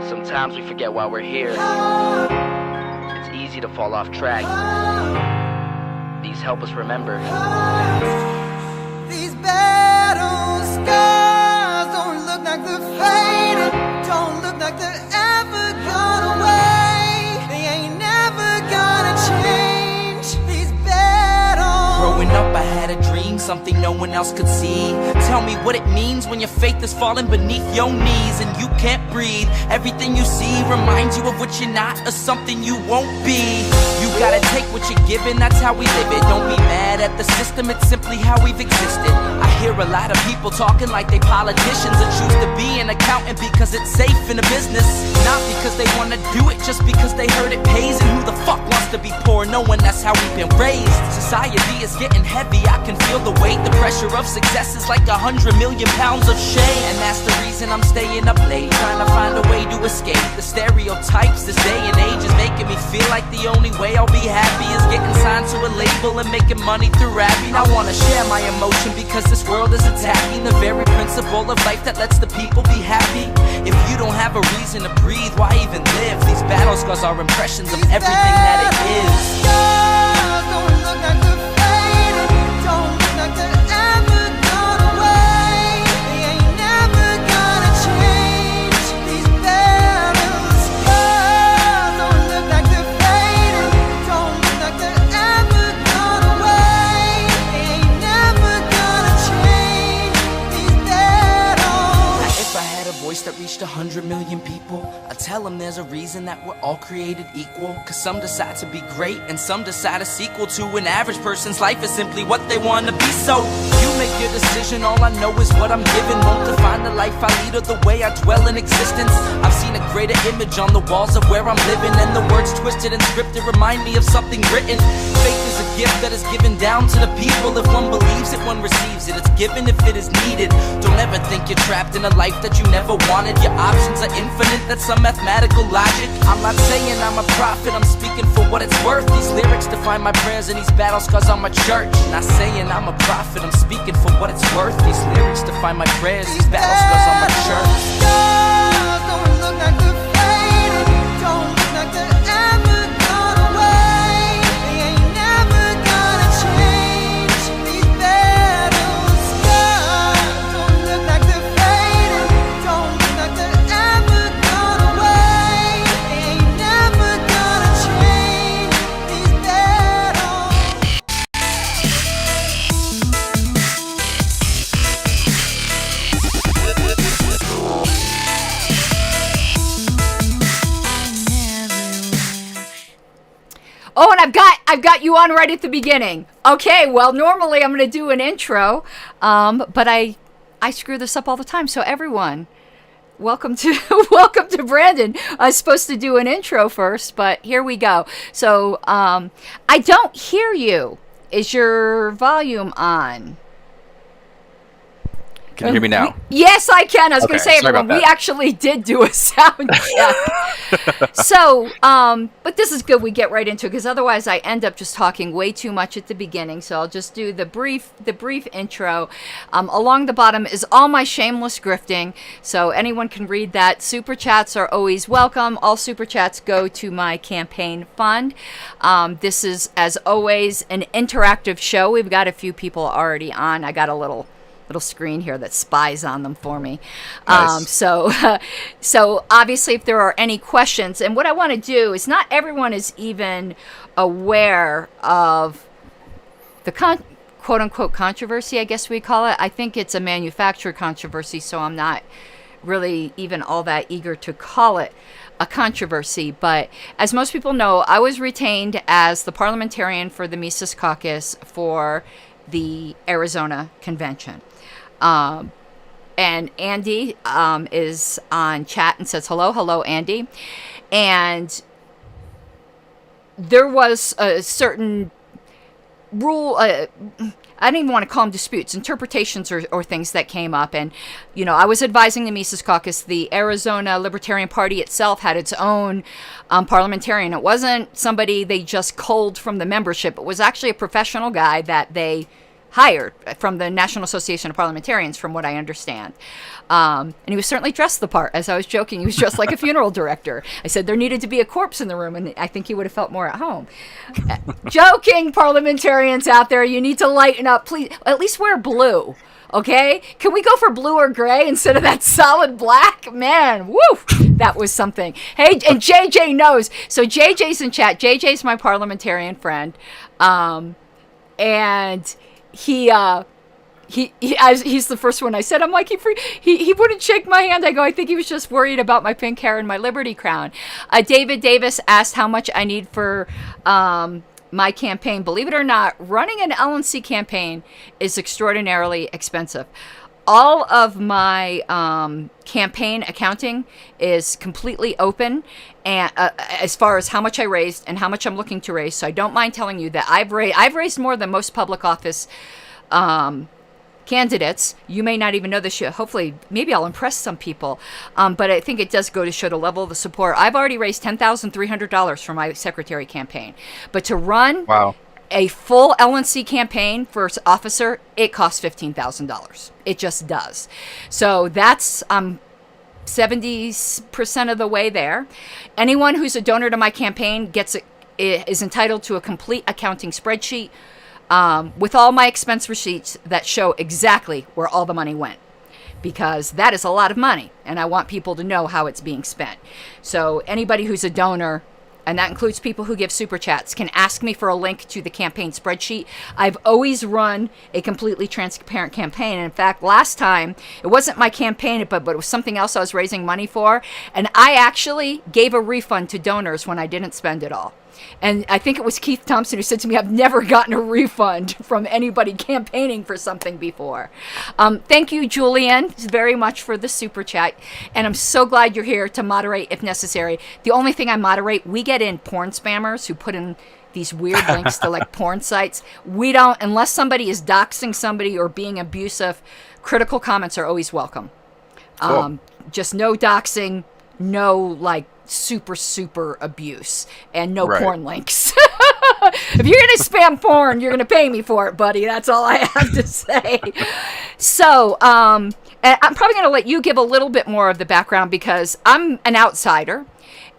Sometimes we forget why we're here. It's easy to fall off track. These help us remember. These battle scars don't look like they're faded, don't look like they're ever gone away. They ain't never gonna change. These battles. Growing up, I had a dream, something no one else could see. Tell me what it means when your faith is falling beneath your knees and you can't breathe. Everything you see reminds you of what you're not or something you won't be. You gotta take what you're given, that's how we live it. Don't be mad at the system, it's simply how we've existed. I hear a lot of people talking like they politicians or choose to be an accountant because it's safe in a business. Not because they wanna do it, just because they heard it pays. And who the fuck wants to be poor knowing that's how we've been raised? Society is getting heavy, I can feel the weight. The pressure of success is like 100 million pounds of shame. And that's the reason I'm staying up late, trying to find a way to escape the stereotypes this day and age is making me feel like the only way I'll be happy is getting signed to a label and making money through rapping. I wanna share my emotion because this world is attacking the very principle of life that lets the people be happy. If you don't have a reason to breathe, why even live? These battle scars are impressions of everything that it is. Don't look like they're faded, don't look like they're ever gone away. They ain't never gonna change. These battle scars don't look like they're faded, don't look like they're ever gone away. They ain't never gonna change. These battles. Now, if I had a voice that reached 100 million people, I'd tell them there's a reason that we're all created equal. Cause some decide to be great and some decide a sequel to an average person's life is simply what they want to be. So you make your decision, all I know is what I'm given. Won't define the life I lead or the way I dwell in existence. I've seen a greater image on the walls of where I'm living, and the words twisted and scripted remind me of something written. Faith is a gift that is given down to the people. If one believes it, one receives it. It's given if it is needed. Don't ever think you're trapped in a life that you never wanted. Your options are infinite, that's some mathematical logic. I'm not saying I'm a prophet, I'm speaking for what it's worth. These lyrics define my prayers and these battle scars on my church. Not saying I'm a prophet, I'm speaking for what it's worth. These lyrics define my prayers, these battle scars on my church. Don't look like they're faded, don't look like they're ever gone away. They ain't never gonna change. These battle scars don't look like they're faded, don't look like they're ever gone away. They ain't never gonna change. These battles. Oh, and I've got you on right at the beginning. Okay, well, normally I'm going to do an intro, but I screw this up all the time. So everyone, welcome to welcome to Brandon. I was supposed to do an intro first, but here we go. So I don't hear you. Is your volume on? Can you hear me now? Yes, I can. I was going to say, sorry everyone, about we that. actually did do a sound check. So, but this is good. We get right into it because otherwise I end up just talking way too much at the beginning. So I'll just do the brief intro. Along the bottom is all my shameless grifting. So anyone can read that. Super chats are always welcome. All super chats go to my campaign fund. This is, as always, an interactive show. We've got a few people already on. I got a little screen here that spies on them for me. Nice. So obviously if there are any questions, and what I want to do is, not everyone is even aware of the quote unquote controversy, I guess we call it. I think it's a manufactured controversy, so I'm not really even all that eager to call it a controversy. But as most people know, I was retained as the parliamentarian for the Mises Caucus for the Arizona convention. And Andy is on chat and says, hello, Andy. And there was a certain rule, I don't even want to call them disputes, interpretations or things that came up. And, you know, I was advising the Mises Caucus. The Arizona Libertarian Party itself had its own parliamentarian. It wasn't somebody they just culled from the membership. It was actually a professional guy that they hired from the National Association of Parliamentarians, from what I understand. And he was certainly dressed the part. As I was joking, he was dressed like a funeral director. I said there needed to be a corpse in the room, and I think he would have felt more at home. Joking, parliamentarians out there, you need to lighten up. Please, at least wear blue. Okay? Can we go for blue or gray instead of that solid black? Man, woo! That was something. Hey, and JJ knows. So JJ's in chat. JJ's my parliamentarian friend. And he's the first one I said. I'm like, he wouldn't shake my hand. I go, I think he was just worried about my pink hair and my Liberty crown. David Davis asked how much I need for my campaign. Believe it or not, running an LNC campaign is extraordinarily expensive. All of my campaign accounting is completely open, and as far as how much I raised and how much I'm looking to raise. So I don't mind telling you that I've raised more than most public office candidates. You may not even know this yet. Hopefully, maybe I'll impress some people. But I think it does go to show the level of the support. I've already raised $10,300 for my secretary campaign. But to run a full LNC campaign for officer, it costs $15,000. It just does. So that's 70% of the way there. Anyone who's a donor to my campaign is entitled to a complete accounting spreadsheet with all my expense receipts that show exactly where all the money went, because that is a lot of money, and I want people to know how it's being spent. So anybody who's a donor, and that includes people who give super chats, can ask me for a link to the campaign spreadsheet. I've always run a completely transparent campaign. And in fact, last time, it wasn't my campaign, but it was something else I was raising money for, and I actually gave a refund to donors when I didn't spend it all. And I think it was Keith Thompson who said to me, I've never gotten a refund from anybody campaigning for something before. Thank you, Julian, very much for the super chat. And I'm so glad you're here to moderate if necessary. The only thing I moderate, we get in porn spammers who put in these weird links to like porn sites. We don't, unless somebody is doxing somebody or being abusive, critical comments are always welcome. Cool. Just no doxing, no like super abuse, and no porn links. If you're gonna spam porn, you're gonna pay me for it, buddy. That's all I have to say. So and I'm probably gonna let you give a little bit more of the background, because I'm an outsider,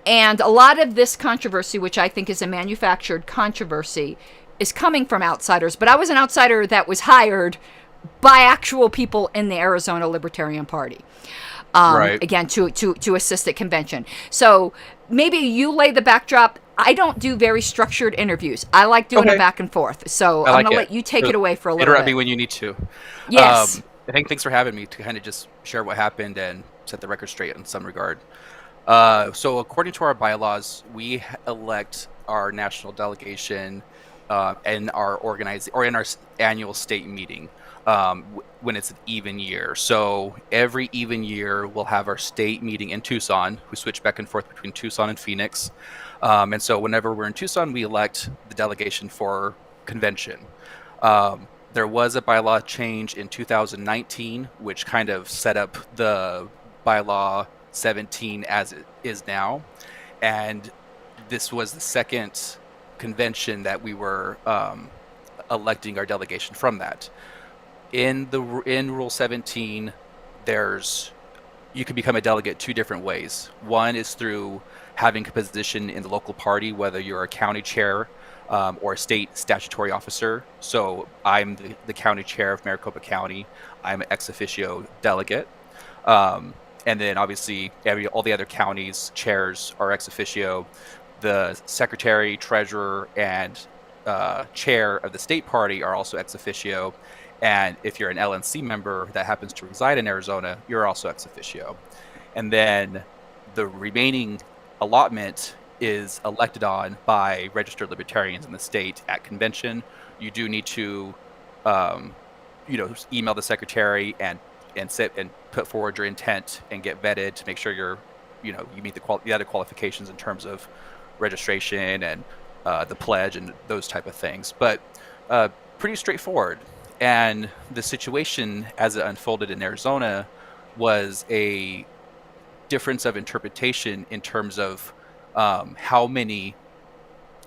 and a lot of this controversy, which I think is a manufactured controversy, is coming from outsiders. But I was an outsider that was hired by actual people in the Arizona Libertarian Party. Again, to assist at convention. So maybe you lay the backdrop. I don't do very structured interviews. I like doing a back and forth. So I'm going to let you take it away for a little bit. Interrupt me when you need to. Yes. Thanks for having me to kind of just share what happened and set the record straight in some regard. So according to our bylaws, we elect our national delegation in our in our annual state meeting. When it's an even year. So every even year, we'll have our state meeting in Tucson. We switch back and forth between Tucson and Phoenix. And so whenever we're in Tucson, we elect the delegation for convention. There was a bylaw change in 2019, which kind of set up the bylaw 17 as it is now. And this was the second convention that we were electing our delegation from that. In Rule 17, you can become a delegate two different ways. One is through having a position in the local party, whether you're a county chair or a state statutory officer. So I'm the county chair of Maricopa County. I'm an ex officio delegate. And then obviously all the other counties' chairs are ex officio. The secretary, treasurer, and chair of the state party are also ex officio. And if you're an LNC member that happens to reside in Arizona, you're also ex officio. And then the remaining allotment is elected on by registered libertarians in the state at convention. You do need to, email the secretary and sit and put forward your intent and get vetted to make sure you meet the other qualifications in terms of registration and the pledge and those type of things. But pretty straightforward. And the situation as it unfolded in Arizona was a difference of interpretation in terms of how many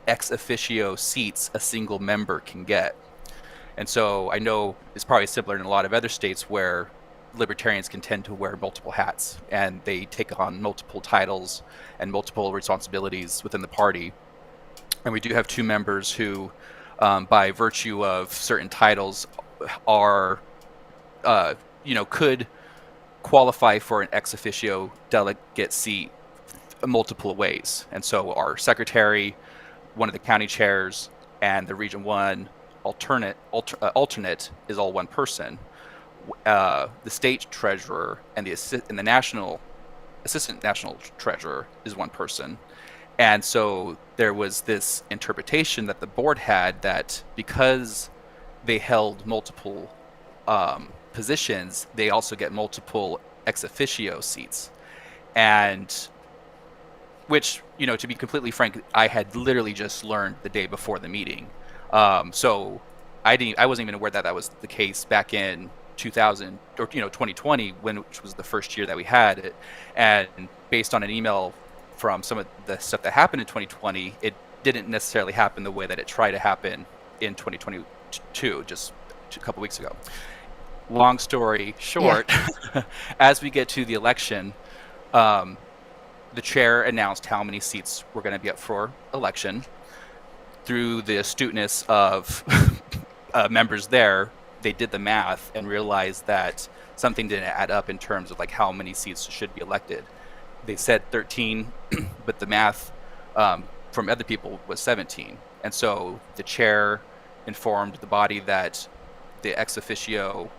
ex officio seats a single member can get. And so I know it's probably similar in a lot of other states where libertarians can tend to wear multiple hats and they take on multiple titles and multiple responsibilities within the party. And we do have 2 members who, by virtue of certain titles, are, could qualify for an ex officio delegate seat multiple ways. And so our secretary, one of the county chairs, and the Region 1 alternate is all one person. The state treasurer and the national assistant national treasurer is one person. And so there was this interpretation that the board had that because they held multiple positions, they also get multiple ex officio seats. And which, to be completely frank, I had literally just learned the day before the meeting. So I wasn't even aware that that was the case back in 2000 or 2020, which was the first year that we had it. And based on an email from some of the stuff that happened in 2020, it didn't necessarily happen the way that it tried to happen in 2022, just a couple weeks ago. Long story short, as we get to the election, the chair announced how many seats were going to be up for election. Through the astuteness of members there, they did the math and realized that something didn't add up in terms of like how many seats should be elected. They said 13, but the math from other people was 17. And so the chair informed the body that the ex officio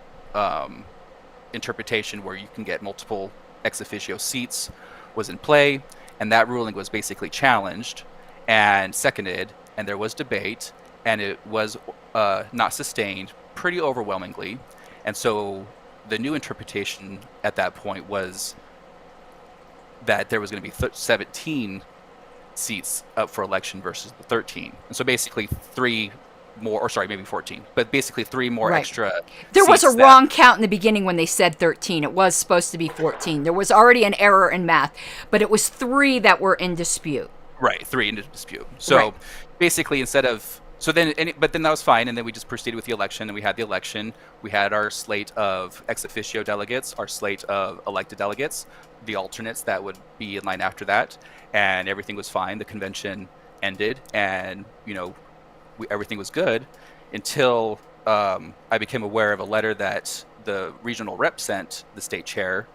interpretation where you can get multiple ex officio seats was in play, and that ruling was basically challenged and seconded, and there was debate, and it was not sustained pretty overwhelmingly. And so the new interpretation at that point was that there was going to be 17 seats up for election versus the 13. And so basically 3 more, or sorry, maybe 14, but basically 3 more extra. There was a wrong count in the beginning when they said 13. It was supposed to be 14. There was already an error in math, but it was 3 that were in dispute. Right, 3 in dispute. So basically instead of, but then that was fine, and then we just proceeded with the election, and we had the election. We had our slate of ex officio delegates, our slate of elected delegates, the alternates that would be in line after that, and everything was fine. The convention ended, and everything was good until I became aware of a letter that the regional rep sent the state chair,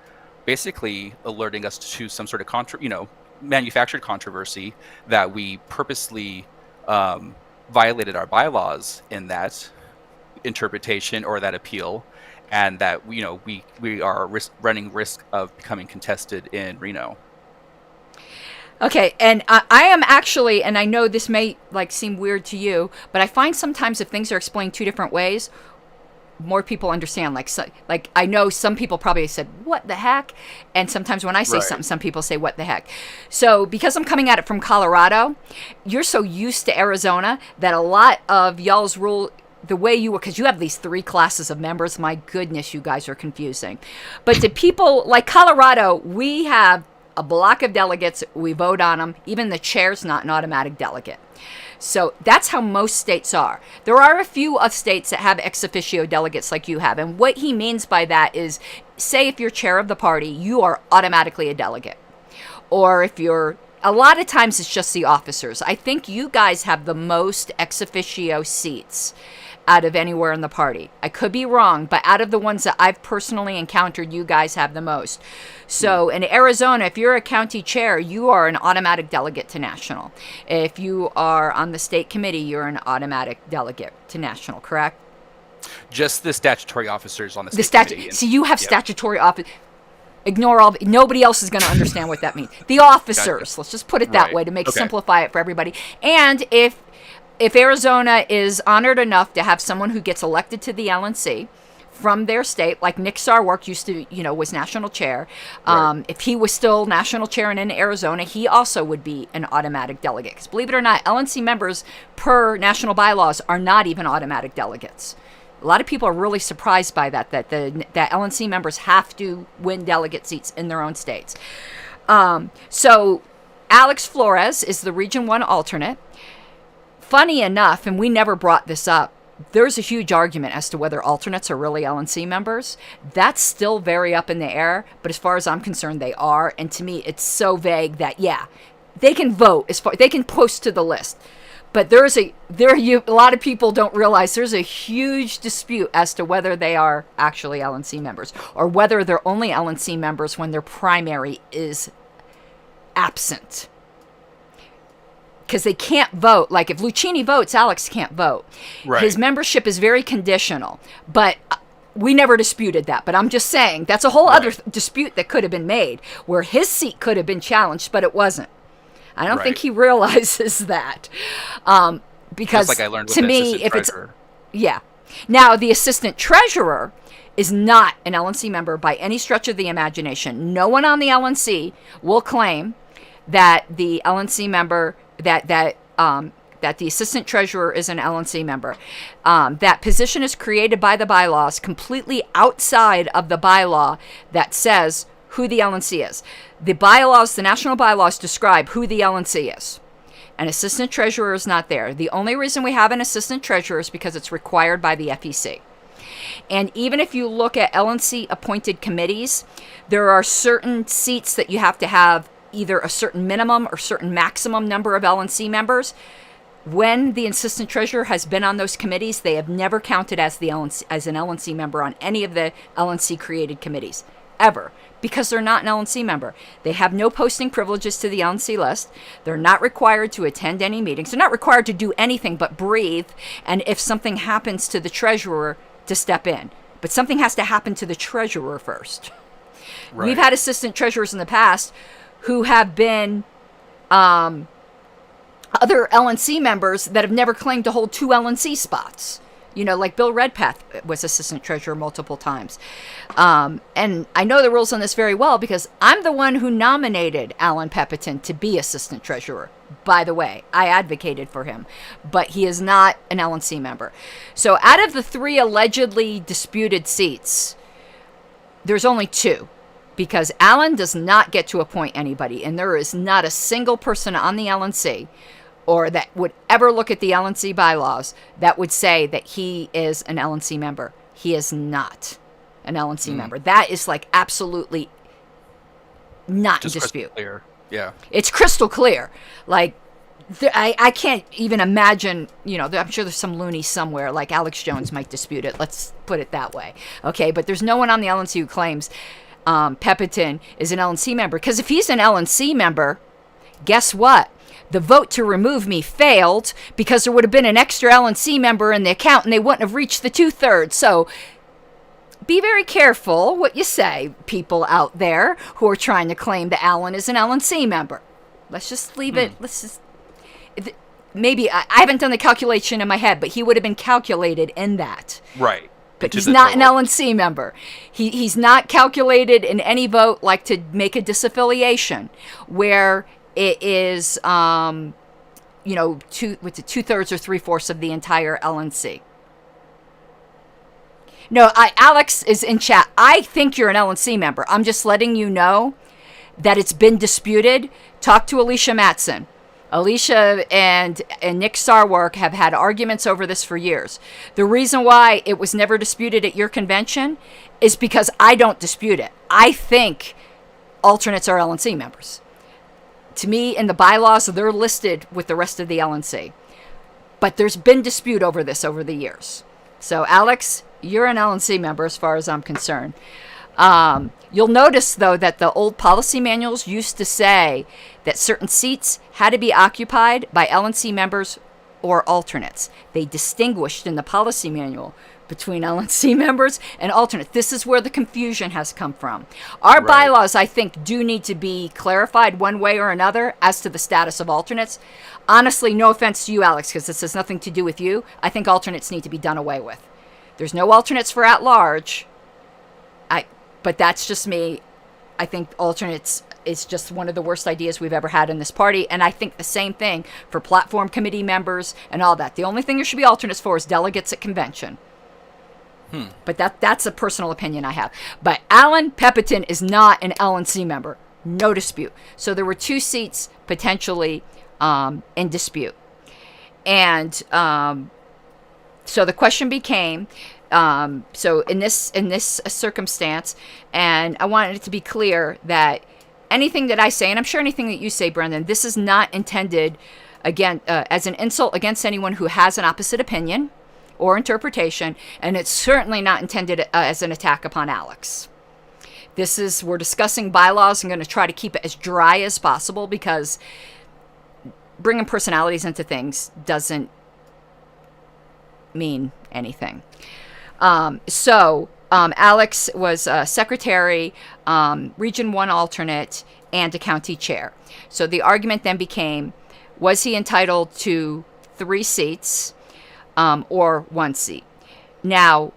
basically alerting us to some sort of manufactured controversy, that we purposely violated our bylaws in that interpretation or that appeal, and that we are running risk of becoming contested in Reno. Okay, and I am actually, and I know this may seem weird to you, but I find sometimes if things are explained 2 different ways, more people understand. Like I know some people probably said, "What the heck?" And sometimes when I say something, some people say, "What the heck?" So because I'm coming at it from Colorado, you're so used to Arizona that a lot of y'all's rule, the way you were, because you have these 3 classes of members. My goodness, you guys are confusing. But to people like Colorado, we have a block of delegates. We vote on them. Even the chair's not an automatic delegate. So that's how most states are. There are a few of states that have ex officio delegates like you have. And what he means by that is, say if you're chair of the party, you are automatically a delegate. Or if you're, a lot of times it's just the officers. I think you guys have the most ex officio seats out of anywhere in the party. I could be wrong, but out of the ones that I've personally encountered, you guys have the most. So in Arizona, if you're a county chair, you are an automatic delegate to national. If you are on the state committee, you're an automatic delegate to national, correct? Just the statutory officers on the state committee. See, you have statutory office. Ignore all. Nobody else is going to understand what that means. The officers. Let's just put it that way to simplify it for everybody. And if Arizona is honored enough to have someone who gets elected to the LNC from their state, like Nick Sarwark used to, was national chair. If he was still national chair and in Arizona, he also would be an automatic delegate. Because believe it or not, LNC members per national bylaws are not even automatic delegates. A lot of people are really surprised by that LNC members have to win delegate seats in their own states. So Alex Flores is the Region 1 alternate. Funny enough, and we never brought this up, there's a huge argument as to whether alternates are really LNC members. That's still very up in the air, but as far as I'm concerned, they are. And to me, it's so vague that, yeah, they can vote, they can post to the list. But a lot of people don't realize there's a huge dispute as to whether they are actually LNC members, or whether they're only LNC members when their primary is absent. Because they can't vote. Like, if Lucchini votes, Alex can't vote. Right. His membership is very conditional. But we never disputed that. But I'm just saying, that's a whole other dispute that could have been made, where his seat could have been challenged, but it wasn't. I don't think he realizes that. Because like I learned with to the me, assistant if it's... treasurer. Yeah. Now, the assistant treasurer is not an LNC member by any stretch of the imagination. No one on the LNC will claim that the LNC member... that the assistant treasurer is an LNC member. That position is created by the bylaws, completely outside of the bylaw that says who the LNC is. The bylaws, the national bylaws, describe who the LNC is. An assistant treasurer is not there. The only reason we have an assistant treasurer is because it's required by the FEC. And even if you look at LNC appointed committees, there are certain seats that you have to have either a certain minimum or certain maximum number of LNC members. When the assistant treasurer has been on those committees, they have never counted as an LNC member on any of the LNC created committees, ever, because they're not an LNC member. They have no posting privileges to the LNC list. They're not required to attend any meetings. They're not required to do anything but breathe, and if something happens to the treasurer, to step in. But something has to happen to the treasurer first. Right. We've had assistant treasurers in the past who have been other LNC members that have never claimed to hold 2 LNC spots. You know, like Bill Redpath was assistant treasurer multiple times. And I know the rules on this very well because I'm the one who nominated Alan Pepperton to be assistant treasurer. By the way, I advocated for him, but he is not an LNC member. So out of the 3 allegedly disputed seats, there's only 2. Because Alan does not get to appoint anybody, and there is not a single person on the LNC or that would ever look at the LNC bylaws that would say that he is an LNC member. He is not an LNC member. That is like absolutely not Just in dispute. crystal clear. Yeah. It's crystal clear. Like, I can't even imagine, you know, I'm sure there's some loony somewhere, like Alex Jones might dispute it. Let's put it that way. Okay, but there's no one on the LNC who claims Pepperton is an LNC member. Because if he's an LNC member, guess what? The vote to remove me failed because there would have been an extra LNC member in the account and they wouldn't have reached the 2/3. So be very careful what you say, people out there who are trying to claim that Alan is an LNC member. Let's just leave it. Let's just... Maybe, I haven't done the calculation in my head, but he would have been calculated in that. Right. But he's not an LNC member. He's not calculated in any vote like to make a disaffiliation where it is, 2/3 or 3/4 of the entire LNC. No, Alex is in chat. I think you're an LNC member. I'm just letting you know that it's been disputed. Talk to Alicia Matson. Alicia and Nick Sarwark have had arguments over this for years. The reason why it was never disputed at your convention is because I don't dispute it. I think alternates are LNC members. To me, in the bylaws, they're listed with the rest of the LNC. But there's been dispute over this over the years. So, Alex, you're an LNC member as far as I'm concerned. You'll notice, though, that the old policy manuals used to say that certain seats had to be occupied by LNC members or alternates. They distinguished in the policy manual between LNC members and alternates. This is where the confusion has come from. Our bylaws, I think, do need to be clarified one way or another as to the status of alternates. Honestly, no offense to you, Alex, because this has nothing to do with you. I think alternates need to be done away with. There's no alternates for at-large. But that's just me. I think alternates is just one of the worst ideas we've ever had in this party. And I think the same thing for platform committee members and all that. The only thing there should be alternates for is delegates at convention. But that's a personal opinion I have. But Alan Pepperton is not an LNC member. No dispute. So there were 2 seats potentially in dispute. And So the question became, so in this circumstance, and I wanted it to be clear that anything that I say, and I'm sure anything that you say, Brendan, this is not intended again as an insult against anyone who has an opposite opinion or interpretation, and it's certainly not intended as an attack upon Alex. We're discussing bylaws. I'm going to try to keep it as dry as possible because bringing personalities into things doesn't mean anything. Alex was secretary, Region 1 alternate, and a county chair. So the argument then became, was he entitled to 3 seats or 1 seat? Now,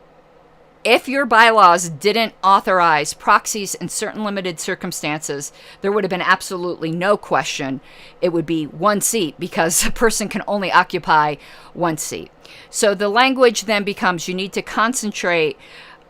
if your bylaws didn't authorize proxies in certain limited circumstances, there would have been absolutely no question. It would be 1 seat because a person can only occupy 1 seat. So the language then becomes you need to concentrate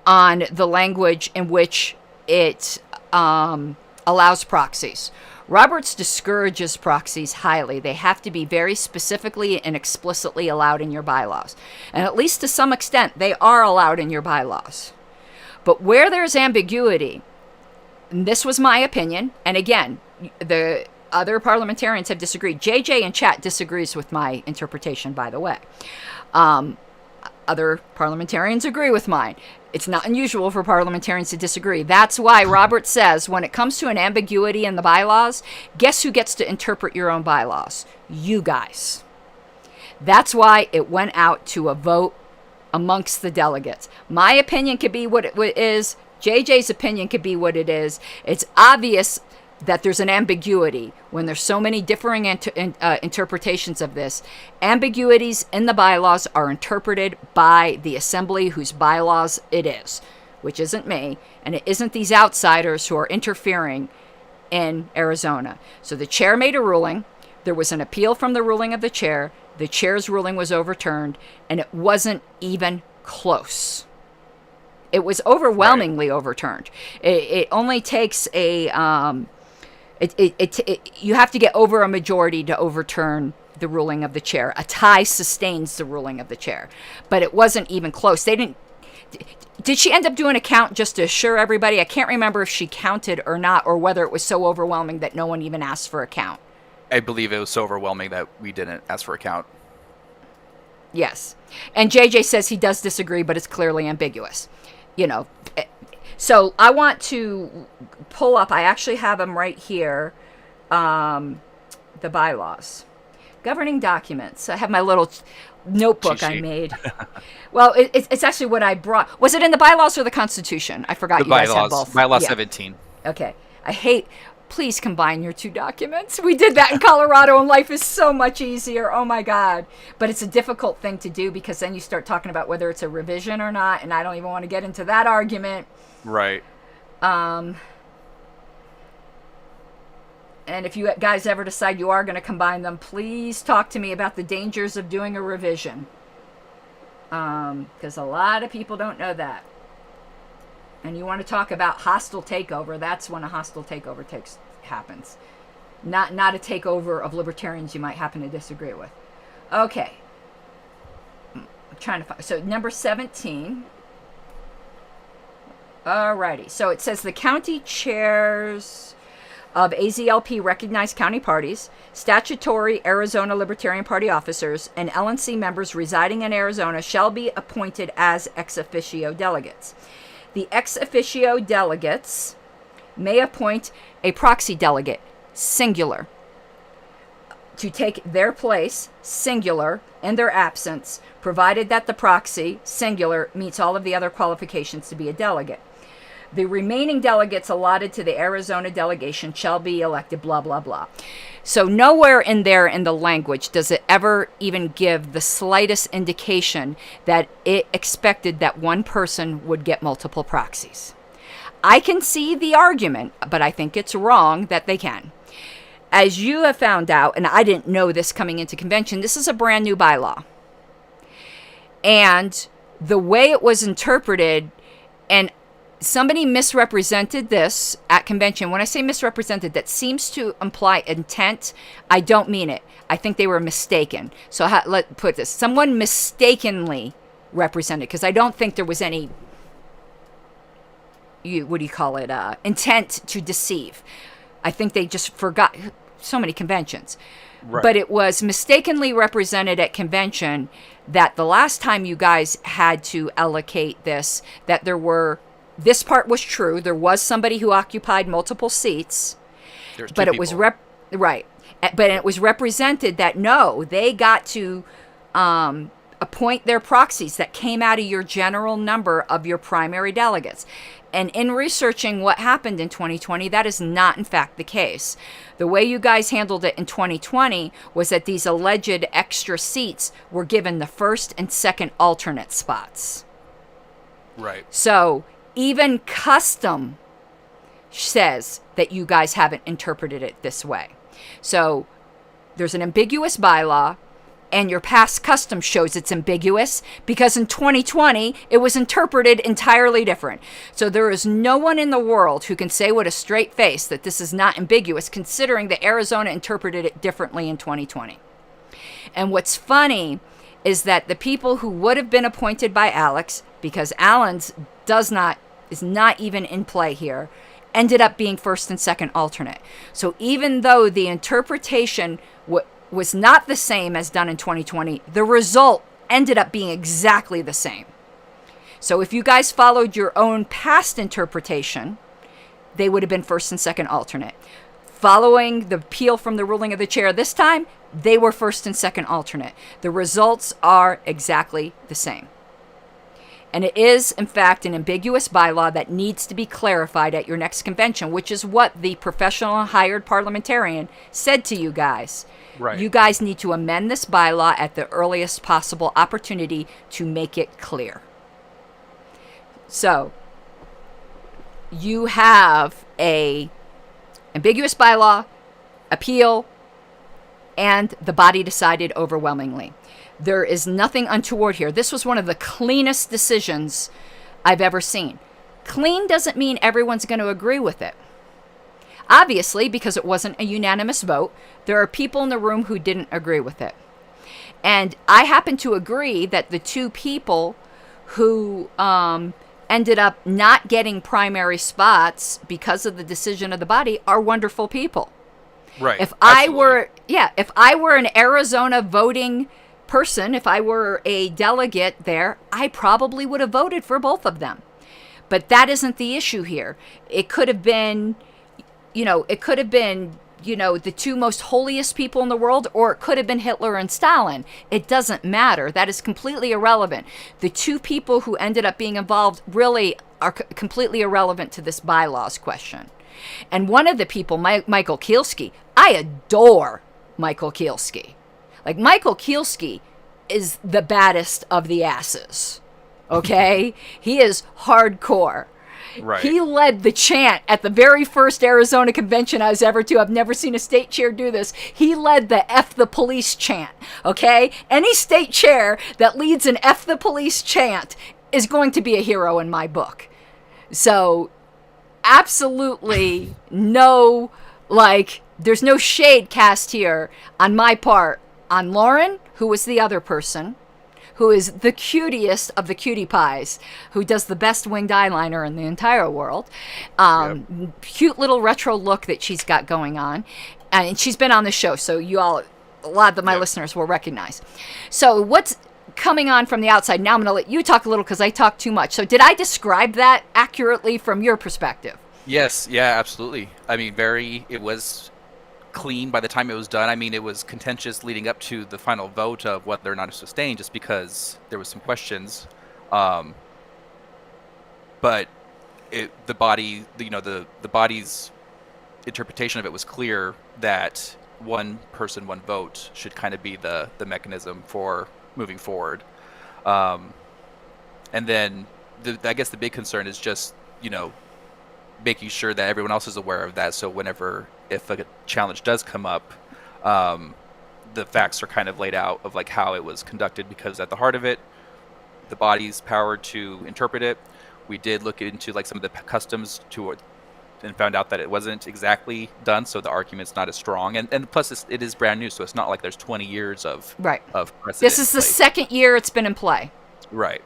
on the language in which it allows proxies. Roberts discourages proxies highly. They have to be very specifically and explicitly allowed in your bylaws. And at least to some extent, they are allowed in your bylaws. But where there's ambiguity, and this was my opinion, and again, the other parliamentarians have disagreed. JJ in chat disagrees with my interpretation, by the way. Other parliamentarians agree with mine. It's not unusual for parliamentarians to disagree. That's why Robert says when it comes to an ambiguity in the bylaws, guess who gets to interpret your own bylaws? You guys. That's why it went out to a vote amongst the delegates. My opinion could be what it is. JJ's opinion could be what it is. It's obvious that there's an ambiguity when there's so many differing interpretations of this. Ambiguities in the bylaws are interpreted by the assembly whose bylaws it is, which isn't me, and it isn't these outsiders who are interfering in Arizona. So the chair made a ruling. There was an appeal from the ruling of the chair. The chair's ruling was overturned, and it wasn't even close. It was overwhelmingly overturned. It only takes a you have to get over a majority to overturn the ruling of the chair. A tie sustains the ruling of the chair, but it wasn't even close. Did she end up doing a count just to assure everybody? I can't remember if she counted or not, or whether it was so overwhelming that no one even asked for a count. I believe it was so overwhelming that we didn't ask for a count. Yes. And JJ says he does disagree, but it's clearly ambiguous. So I want to pull up, I actually have them right here, the bylaws. Governing documents. I have my little notebook I made. Well, it's actually what I brought. Was it in the bylaws or the Constitution? I forgot. The bylaws. Guys have both. Bylaw 17. Okay. Please combine your 2 documents. We did that in Colorado, and life is so much easier. Oh, my God. But it's a difficult thing to do because then you start talking about whether it's a revision or not, and I don't even want to get into that argument. Right. And if you guys ever decide you are going to combine them, please talk to me about the dangers of doing a revision. Because a lot of people don't know that. And you want to talk about hostile takeover, that's when a hostile takeover happens. Not a takeover of libertarians you might happen to disagree with. Okay. I'm trying to find. So number 17. Alrighty. So it says the county chairs of AZLP recognized county parties, statutory Arizona Libertarian Party officers, and LNC members residing in Arizona shall be appointed as ex officio delegates. The ex officio delegates may appoint a proxy delegate, singular, to take their place, singular, in their absence, provided that the proxy, singular, meets all of the other qualifications to be a delegate. The remaining delegates allotted to the Arizona delegation shall be elected, blah, blah, blah. So nowhere in there in the language does it ever even give the slightest indication that it expected that one person would get multiple proxies. I can see the argument, but I think it's wrong that they can. As you have found out, and I didn't know this coming into convention, this is a brand new bylaw. And the way it was interpreted, and somebody misrepresented this at convention. When I say misrepresented, that seems to imply intent. I don't mean it. I think they were mistaken. So let's put this. Someone mistakenly represented, because I don't think there was any, intent to deceive. I think they just forgot so many conventions. Right. But it was mistakenly represented at convention that the last time you guys had to allocate this, that this part was true. There was somebody who occupied multiple seats, There's two but it was people. right. But it was represented that no, they got to appoint their proxies that came out of your general number of your primary delegates. And in researching what happened in 2020, that is not, in fact, the case. The way you guys handled it in 2020 was that these alleged extra seats were given the first and second alternate spots. Right. So even custom says that you guys haven't interpreted it this way. So there's an ambiguous bylaw, and your past custom shows it's ambiguous because in 2020 it was interpreted entirely different. So there is no one in the world who can say with a straight face that this is not ambiguous, considering that Arizona interpreted it differently in 2020. And what's funny is that the people who would have been appointed by Alex, because Allen's is not even in play here, ended up being first and second alternate. So even though the interpretation was not the same as done in 2020, the result ended up being exactly the same. So if you guys followed your own past interpretation, they would have been first and second alternate. Following the appeal from the ruling of the chair this time, they were first and second alternate. The results are exactly the same. And it is, in fact, an ambiguous bylaw that needs to be clarified at your next convention, which is what the professional hired parliamentarian said to you guys. Right. You guys need to amend this bylaw at the earliest possible opportunity to make it clear. So, you have a ambiguous bylaw, appeal, and the body decided overwhelmingly. There is nothing untoward here. This was one of the cleanest decisions I've ever seen. Clean doesn't mean everyone's going to agree with it. Obviously, because it wasn't a unanimous vote, there are people in the room who didn't agree with it. And I happen to agree that the two people who ended up not getting primary spots because of the decision of the body are wonderful people. Right. If I were an Arizona voting person, if I were a delegate there, I probably would have voted for both of them. But that isn't the issue here. It could have been, the two most holiest people in the world, or it could have been Hitler and Stalin. It doesn't matter. That is completely irrelevant. The two people who ended up being involved really are completely irrelevant to this bylaws question. And one of the people, Michael Kielski, I adore Michael Kielski. Like, Michael Kielski is the baddest of the asses. Okay? He is hardcore. Right. He led the chant at the very first Arizona convention I was ever to. I've never seen a state chair do this. He led the F the police chant. Okay? Any state chair that leads an F the police chant is going to be a hero in my book. So, absolutely no, there's no shade cast here on my part on Lauren, who was the other person, who is the cutiest of the cutie pies, who does the best winged eyeliner in the entire world. Cute little retro look that she's got going on. And she's been on the show, so a lot of my listeners will recognize. So what's coming on from the outside? Now I'm going to let you talk a little because I talk too much. So did I describe that accurately from your perspective? Yes, yeah, absolutely. I mean, it was clean by the time it was done. I mean, it was contentious leading up to the final vote of whether or not to sustain, just because there was some questions. But the body's interpretation of it was clear that one person, one vote should kind of be the mechanism for moving forward. And then I guess the big concern is just, making sure that everyone else is aware of that. So if a challenge does come up, the facts are kind of laid out of how it was conducted, because at the heart of it, the body's power to interpret it. We did look into some of the customs and found out that it wasn't exactly done. So the argument's not as strong. And plus it is brand new. So it's not like there's 20 years of precedent. This is the second year it's been in play. Right.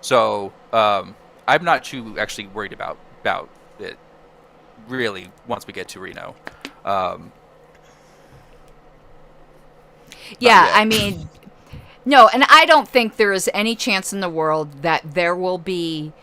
So I'm not too actually worried about it really once we get to Reno. Yeah, yet. I mean, no, and I don't think there is any chance in the world that there will be.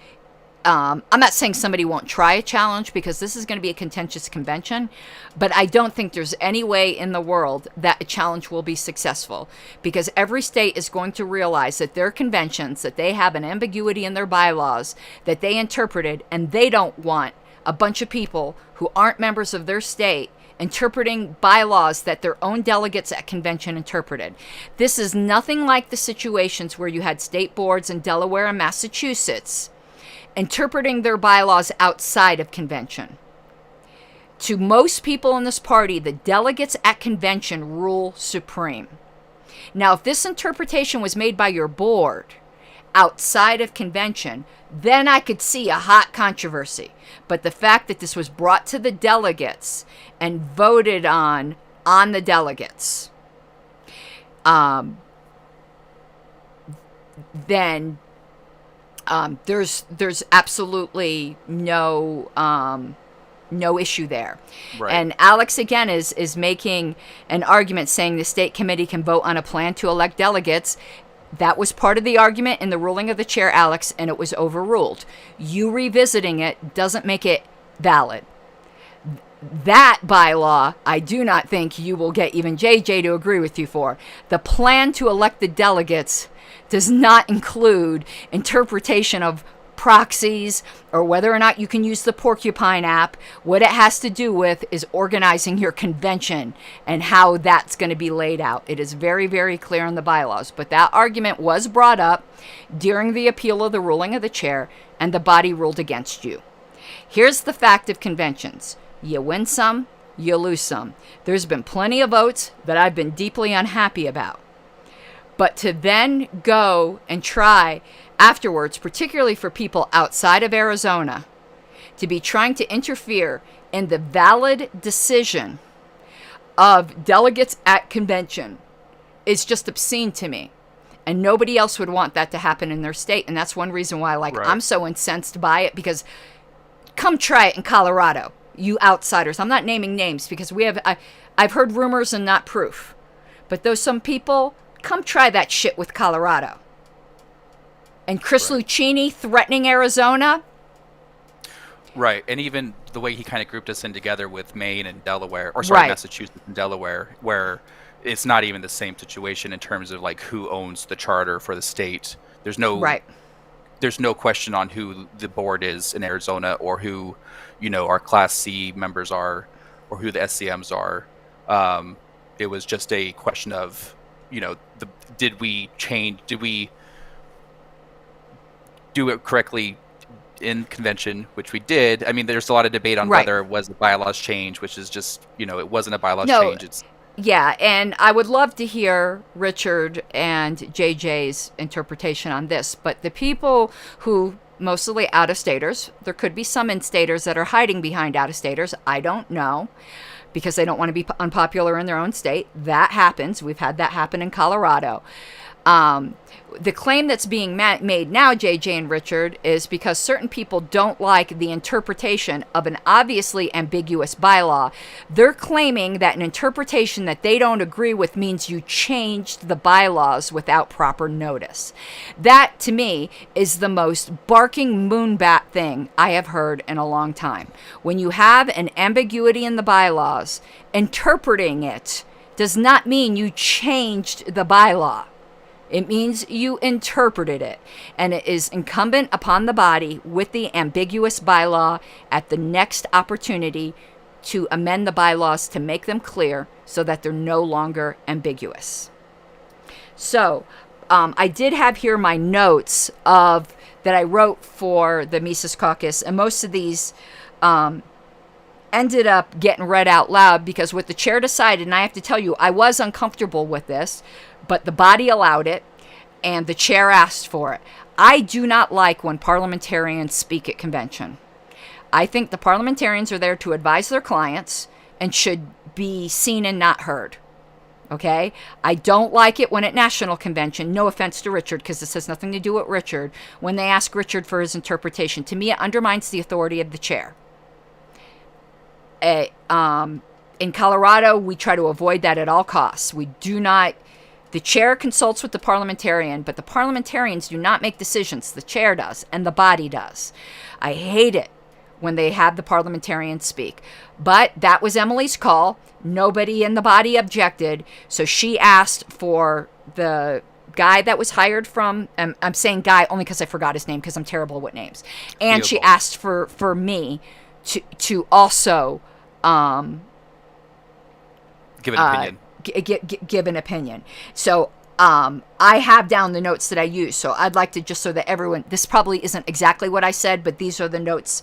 I'm not saying somebody won't try a challenge because this is going to be a contentious convention, but I don't think there's any way in the world that a challenge will be successful because every state is going to realize that their conventions, that they have an ambiguity in their bylaws that they interpreted, and they don't want a bunch of people who aren't members of their state interpreting bylaws that their own delegates at convention interpreted. This is nothing like the situations where you had state boards in Delaware and Massachusetts interpreting their bylaws outside of convention. To most people in this party, the delegates at convention rule supreme. Now, if this interpretation was made by your board outside of convention, then I could see a hot controversy. But the fact that this was brought to the delegates and voted on the delegates, then there's absolutely no issue there. Right. And Alex again is making an argument saying the state committee can vote on a plan to elect delegates. That was part of the argument in the ruling of the chair, Alex, and it was overruled. You revisiting it doesn't make it valid. That bylaw, I do not think you will get even JJ to agree with you for. The plan to elect the delegates does not include interpretation of proxies or whether or not you can use the Porcupine app. What it has to do with is organizing your convention and how that's going to be laid out. It is very, very clear in the bylaws. But that argument was brought up during the appeal of the ruling of the chair, and the body ruled against you. Here's the fact of conventions. You win some, you lose some. There's been plenty of votes that I've been deeply unhappy about. But to then go and try afterwards, particularly for people outside of Arizona, to be trying to interfere in the valid decision of delegates at convention is just obscene to me. And nobody else would want that to happen in their state. And that's one reason why, Right. I'm so incensed by it, because come try it in Colorado, you outsiders. I'm not naming names because I've heard rumors and not proof. But some people, come try that shit with Colorado. And Chris Right. Lucchini threatening Arizona. Right, and even the way he kind of grouped us in together with Maine and Delaware, or sorry, Right. Massachusetts and Delaware, where it's not even the same situation in terms of like who owns the charter for the state. There's no question on who the board is in Arizona, or who, our Class C members are, or who the SCMs are. It was just a question of, did we do it correctly in convention, which we did. I mean, there's a lot of debate on Right. whether it was a bylaws change, which is just, it wasn't a bylaws No. change. It's Yeah, and I would love to hear Richard and JJ's interpretation on this. But the people who, mostly out-of-staters, there could be some in-staters that are hiding behind out-of-staters. I don't know, because they don't want to be unpopular in their own state. That happens. We've had that happen in Colorado. The claim that's being made now, JJ and Richard, is because certain people don't like the interpretation of an obviously ambiguous bylaw. They're claiming that an interpretation that they don't agree with means you changed the bylaws without proper notice. That, to me, is the most barking moonbat thing I have heard in a long time. When you have an ambiguity in the bylaws, interpreting it does not mean you changed the bylaw. It means you interpreted it, and it is incumbent upon the body with the ambiguous bylaw at the next opportunity to amend the bylaws to make them clear so that they're no longer ambiguous. So, I did have here my notes that I wrote for the Mises Caucus, and most of these ended up getting read out loud because what the chair decided, and I have to tell you, I was uncomfortable with this, but the body allowed it, and the chair asked for it. I do not like when parliamentarians speak at convention. I think the parliamentarians are there to advise their clients and should be seen and not heard. Okay? I don't like it when at National Convention, no offense to Richard, because this has nothing to do with Richard, when they ask Richard for his interpretation. To me, it undermines the authority of the chair. In Colorado, we try to avoid that at all costs. We do not... The chair consults with the parliamentarian, but the parliamentarians do not make decisions. The chair does, and the body does. I hate it when they have the parliamentarians speak. But that was Emily's call. Nobody in the body objected, so she asked for the guy that was hired from, I'm saying guy only because I forgot his name because I'm terrible with names. And she asked for me to also give an opinion. Give an opinion. So I have down the notes that I use. So I'd like to, just so that everyone, this probably isn't exactly what I said, but these are the notes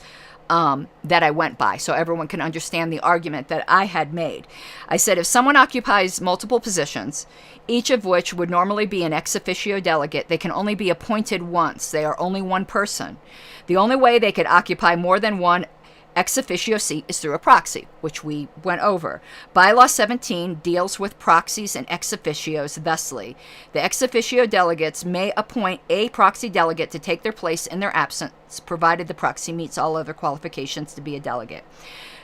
that I went by, so everyone can understand the argument that I had made. I said, if someone occupies multiple positions, each of which would normally be an ex officio delegate, they can only be appointed once. They are only one person. The only way they could occupy more than one ex officio seat is through a proxy, which we went over. Bylaw 17 deals with proxies and ex officios thusly. The ex officio delegates may appoint a proxy delegate to take their place in their absence, provided the proxy meets all other qualifications to be a delegate.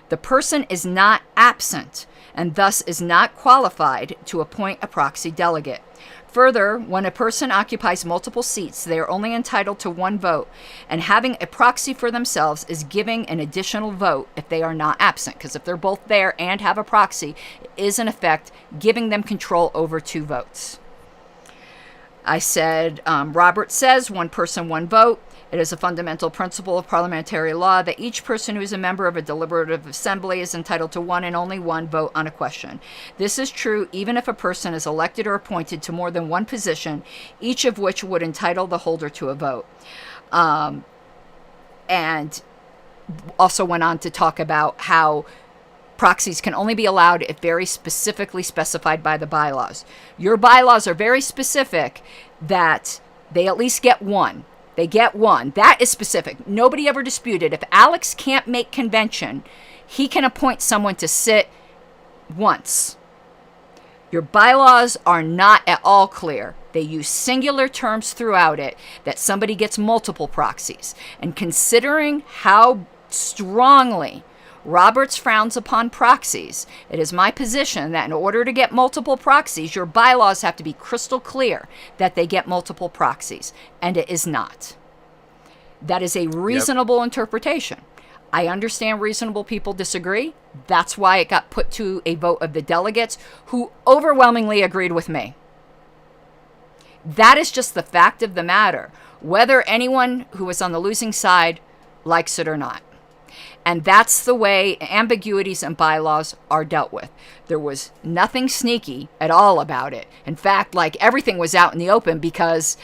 The person is not absent and thus is not qualified to appoint a proxy delegate. Further, when a person occupies multiple seats, they are only entitled to one vote, and having a proxy for themselves is giving an additional vote if they are not absent, because if they're both there and have a proxy, it is in effect giving them control over two votes. I said, Robert says, one person, one vote. It is a fundamental principle of parliamentary law that each person who is a member of a deliberative assembly is entitled to one and only one vote on a question. This is true even if a person is elected or appointed to more than one position, each of which would entitle the holder to a vote. And also went on to talk about how proxies can only be allowed if very specifically specified by the bylaws. Your bylaws are very specific that they at least get one. They get one. That is specific. Nobody ever disputed. If Alex can't make convention, he can appoint someone to sit once. Your bylaws are not at all clear. They use singular terms throughout it that somebody gets multiple proxies. And considering how strongly Roberts frowns upon proxies, it is my position that in order to get multiple proxies, your bylaws have to be crystal clear that they get multiple proxies, and it is not. That is a reasonable interpretation. I understand reasonable people disagree. That's why it got put to a vote of the delegates, who overwhelmingly agreed with me. That is just the fact of the matter, whether anyone who is on the losing side likes it or not. And that's the way ambiguities and bylaws are dealt with. There was nothing sneaky at all about it. In fact, like, everything was out in the open because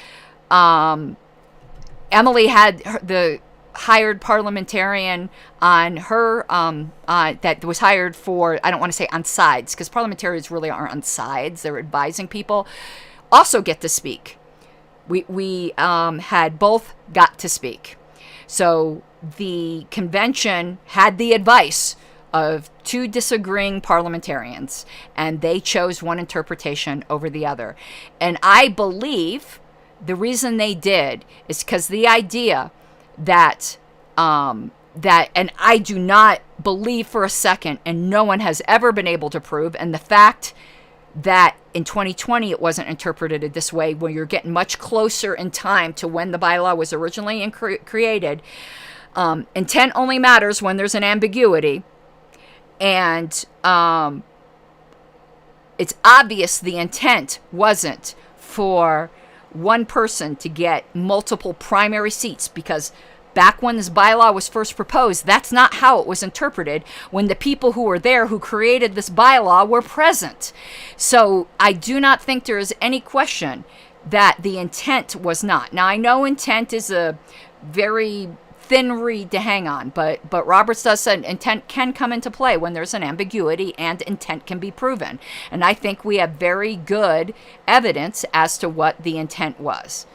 Emily had the hired parliamentarian on her, that was hired for, I don't want to say on sides, because parliamentarians really aren't on sides. They're advising people, also get to speak. We had both got to speak. So the convention had the advice of two disagreeing parliamentarians, and they chose one interpretation over the other. And I believe the reason they did is because the idea that, and I do not believe for a second, and no one has ever been able to prove, and the fact that in 2020 it wasn't interpreted this way, when you're getting much closer in time to when the bylaw was originally created. Intent only matters when there's an ambiguity, and it's obvious the intent wasn't for one person to get multiple primary seats, because back when this bylaw was first proposed, that's not how it was interpreted when the people who were there who created this bylaw were present. So I do not think there is any question that the intent was not. Now, I know intent is a very thin reed to hang on, but Roberts does say intent can come into play when there's an ambiguity, and intent can be proven. And I think we have very good evidence as to what the intent was.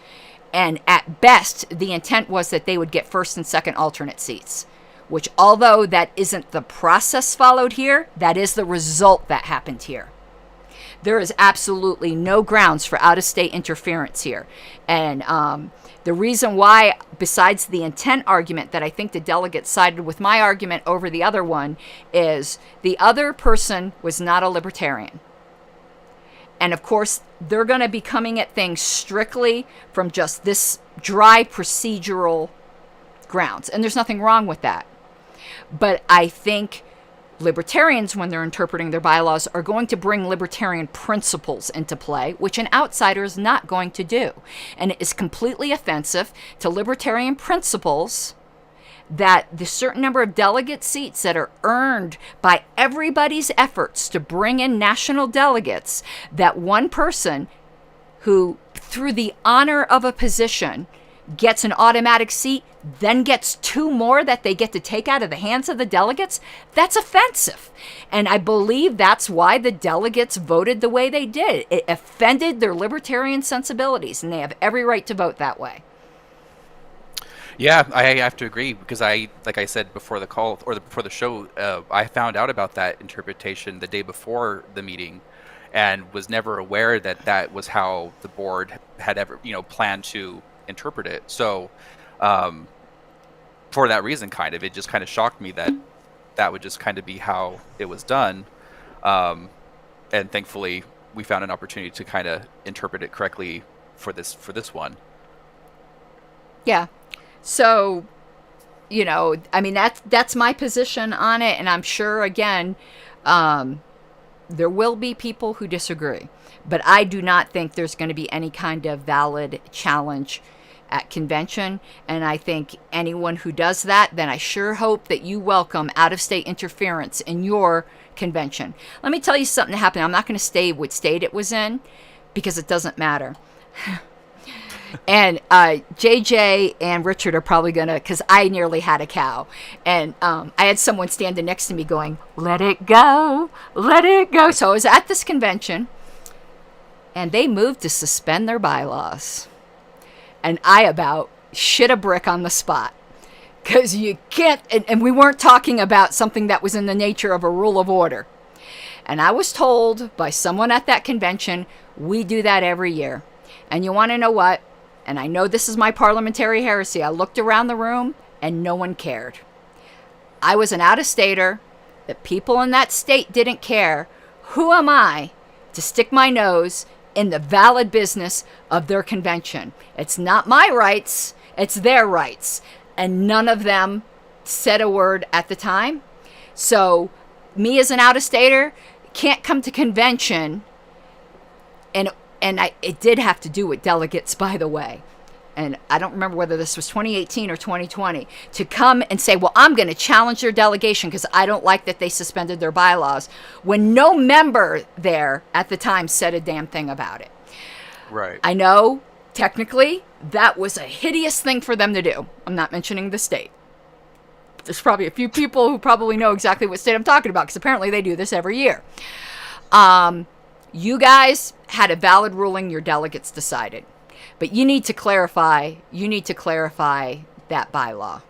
And at best, the intent was that they would get first and second alternate seats, which, although that isn't the process followed here, that is the result that happened here. There is absolutely no grounds for out-of-state interference here. And the reason why, besides the intent argument that I think the delegates sided with my argument over the other one, is the other person was not a libertarian. And of course, they're going to be coming at things strictly from just this dry procedural grounds. And there's nothing wrong with that. But I think libertarians, when they're interpreting their bylaws, are going to bring libertarian principles into play, which an outsider is not going to do. And it is completely offensive to libertarian principles that the certain number of delegate seats that are earned by everybody's efforts to bring in national delegates, that one person who, through the honor of a position, gets an automatic seat, then gets two more that they get to take out of the hands of the delegates, that's offensive. And I believe that's why the delegates voted the way they did. It offended their libertarian sensibilities, and they have every right to vote that way. Yeah, I have to agree, because like I said before the call, or before the show, I found out about that interpretation the day before the meeting, and was never aware that that was how the board had ever, planned to interpret it. So, for that reason, it just kind of shocked me that that would just kind of be how it was done. And thankfully, we found an opportunity to kind of interpret it correctly for this one. Yeah. So, I mean, that's my position on it. And I'm sure, again, there will be people who disagree. But I do not think there's going to be any kind of valid challenge at convention. And I think anyone who does that, then I sure hope that you welcome out-of-state interference in your convention. Let me tell you something that happened. I'm not going to say what state it was in, because it doesn't matter. And JJ and Richard are probably going to, because I nearly had a cow. And I had someone standing next to me going, let it go, let it go. So I was at this convention, and they moved to suspend their bylaws. And I about shit a brick on the spot. Because you can't, and we weren't talking about something that was in the nature of a rule of order. And I was told by someone at that convention, we do that every year. And you want to know what? And I know this is my parliamentary heresy. I looked around the room and no one cared. I was an out-of-stater. The people in that state didn't care. Who am I to stick my nose in the valid business of their convention? It's not my rights. It's their rights. And none of them said a word at the time. So me as an out-of-stater can't come to convention, and it did have to do with delegates, by the way. And I don't remember whether this was 2018 or 2020, to come and say, well, I'm going to challenge their delegation because I don't like that they suspended their bylaws, when no member there at the time said a damn thing about it. Right. I know, technically, that was a hideous thing for them to do. I'm not mentioning the state. There's probably a few people who probably know exactly what state I'm talking about, because apparently they do this every year. You guys had a valid ruling, your delegates decided. But you need to clarify that bylaw.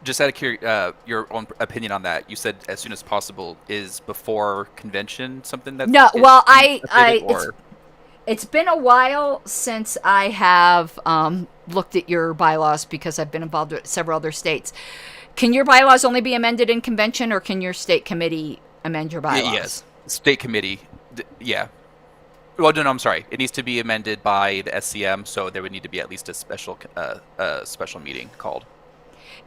Just out of your own opinion on that, you said as soon as possible. Is before convention something that? No, well, it's been a while since I have looked at your bylaws, because I've been involved with several other states. Can your bylaws only be amended in convention, or can your state committee amend your bylaws? Yes, state committee. Yeah. Well, no, I'm sorry. It needs to be amended by the SCM, so there would need to be at least a special meeting called.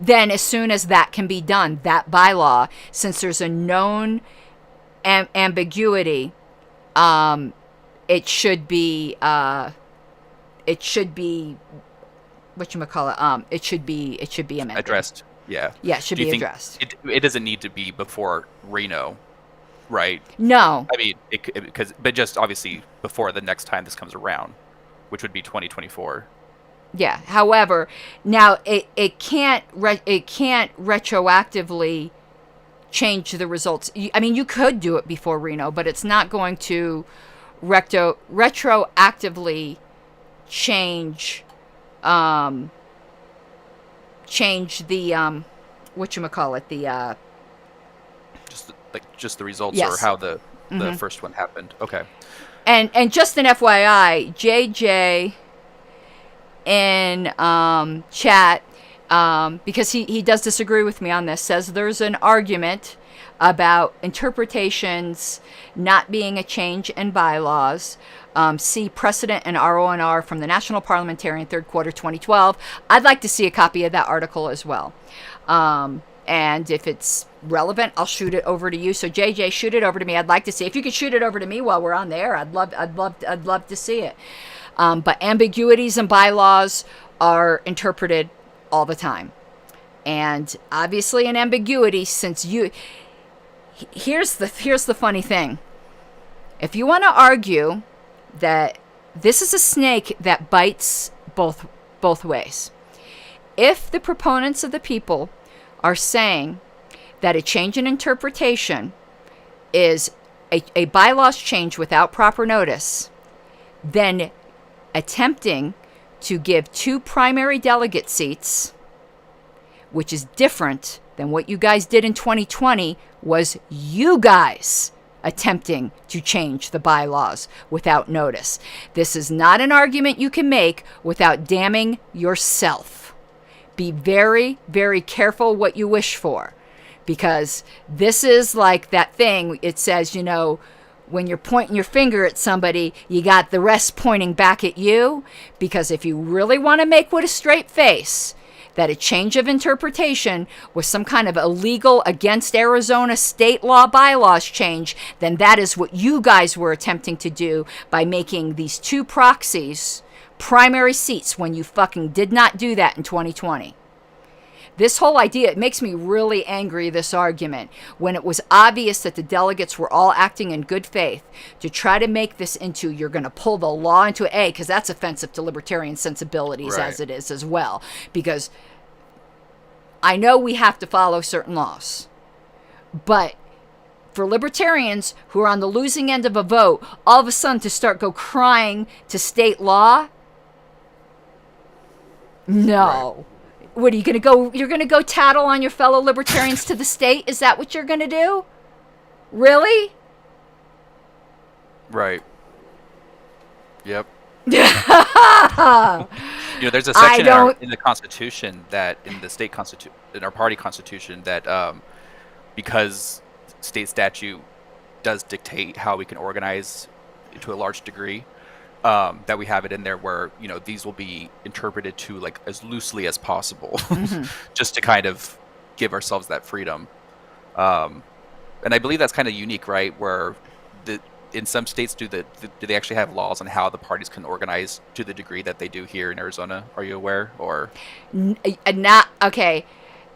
Then, as soon as that can be done, that bylaw, since there's a known ambiguity, it should be whatchamacallit, it should be amended. Addressed. Yeah. Yeah, it should be addressed. It doesn't need to be before Reno, right? No. I mean, but just obviously before the next time this comes around, which would be 2024. Yeah. However, now it can't retroactively change the results. I mean, you could do it before Reno, but it's not going to retroactively change the whatchamacallit, the just the results. Yes. Or how the the first one happened. Okay. And just an FYI, JJ in chat, because he does disagree with me on this, says there's an argument about interpretations not being a change in bylaws. See precedent and RONR from the National Parliamentarian, third quarter 2012. I'd like to see a copy of that article as well. And if it's relevant, I'll shoot it over to you. So JJ, shoot it over to me. I'd like to see. If you could shoot it over to me while we're on there, I'd love to see it. But ambiguities and bylaws are interpreted all the time. And obviously an ambiguity, since here's the funny thing. If you want to argue that this is a snake that bites both ways, if the proponents of the people are saying that a change in interpretation is a bylaws change without proper notice, then attempting to give 2 primary delegate seats, which is different than what you guys did in 2020, was you guys attempting to change the bylaws without notice. This is not an argument you can make without damning yourself. Be very, very careful what you wish for, because this is like that thing. It says, when you're pointing your finger at somebody, you got the rest pointing back at you, because if you really want to make with a straight face that a change of interpretation was some kind of illegal against Arizona state law bylaws change, then that is what you guys were attempting to do by making these 2 proxies primary seats when you fucking did not do that in 2020. This whole idea, it makes me really angry, this argument, when it was obvious that the delegates were all acting in good faith to try to make this into, you're going to pull the law into because that's offensive to libertarian sensibilities, right, as it is as well. Because I know we have to follow certain laws, but for libertarians who are on the losing end of a vote, all of a sudden to start crying to state law, no. Right. What are you going to go? You're going to go tattle on your fellow libertarians to the state? Is that what you're going to do? Really? Right. Yep. There's a section in the Constitution that, in the state constitution, in our party constitution, that because state statute does dictate how we can organize to a large degree, that we have it in there where these will be interpreted to like as loosely as possible, just to kind of give ourselves that freedom. And I believe that's kind of unique, right? Where in some states do they actually have laws on how the parties can organize to the degree that they do here in Arizona? Are you aware? Or not okay.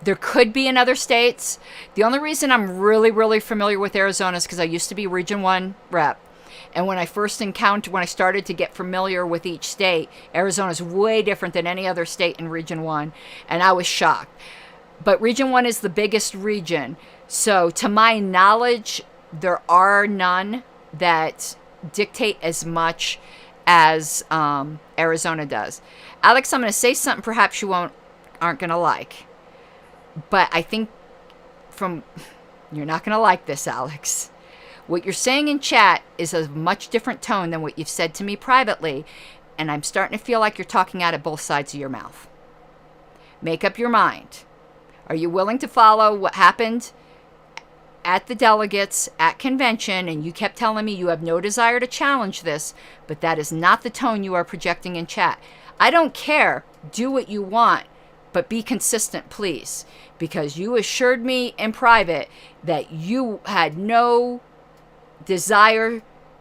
There could be in other states. The only reason I'm really, really familiar with Arizona is because I used to be Region 1 rep. And when I started to get familiar with each state, Arizona is way different than any other state in Region 1. And I was shocked. But Region 1 is the biggest region. So to my knowledge, there are none that dictate as much as Arizona does. Alex, I'm going to say something perhaps you aren't going to like. But I think you're not going to like this, Alex. What you're saying in chat is a much different tone than what you've said to me privately, and I'm starting to feel like you're talking out of both sides of your mouth. Make up your mind. Are you willing to follow what happened at the delegates at convention? And you kept telling me you have no desire to challenge this, but that is not the tone you are projecting in chat. I don't care. Do what you want, but be consistent, please, because you assured me in private that you had no desire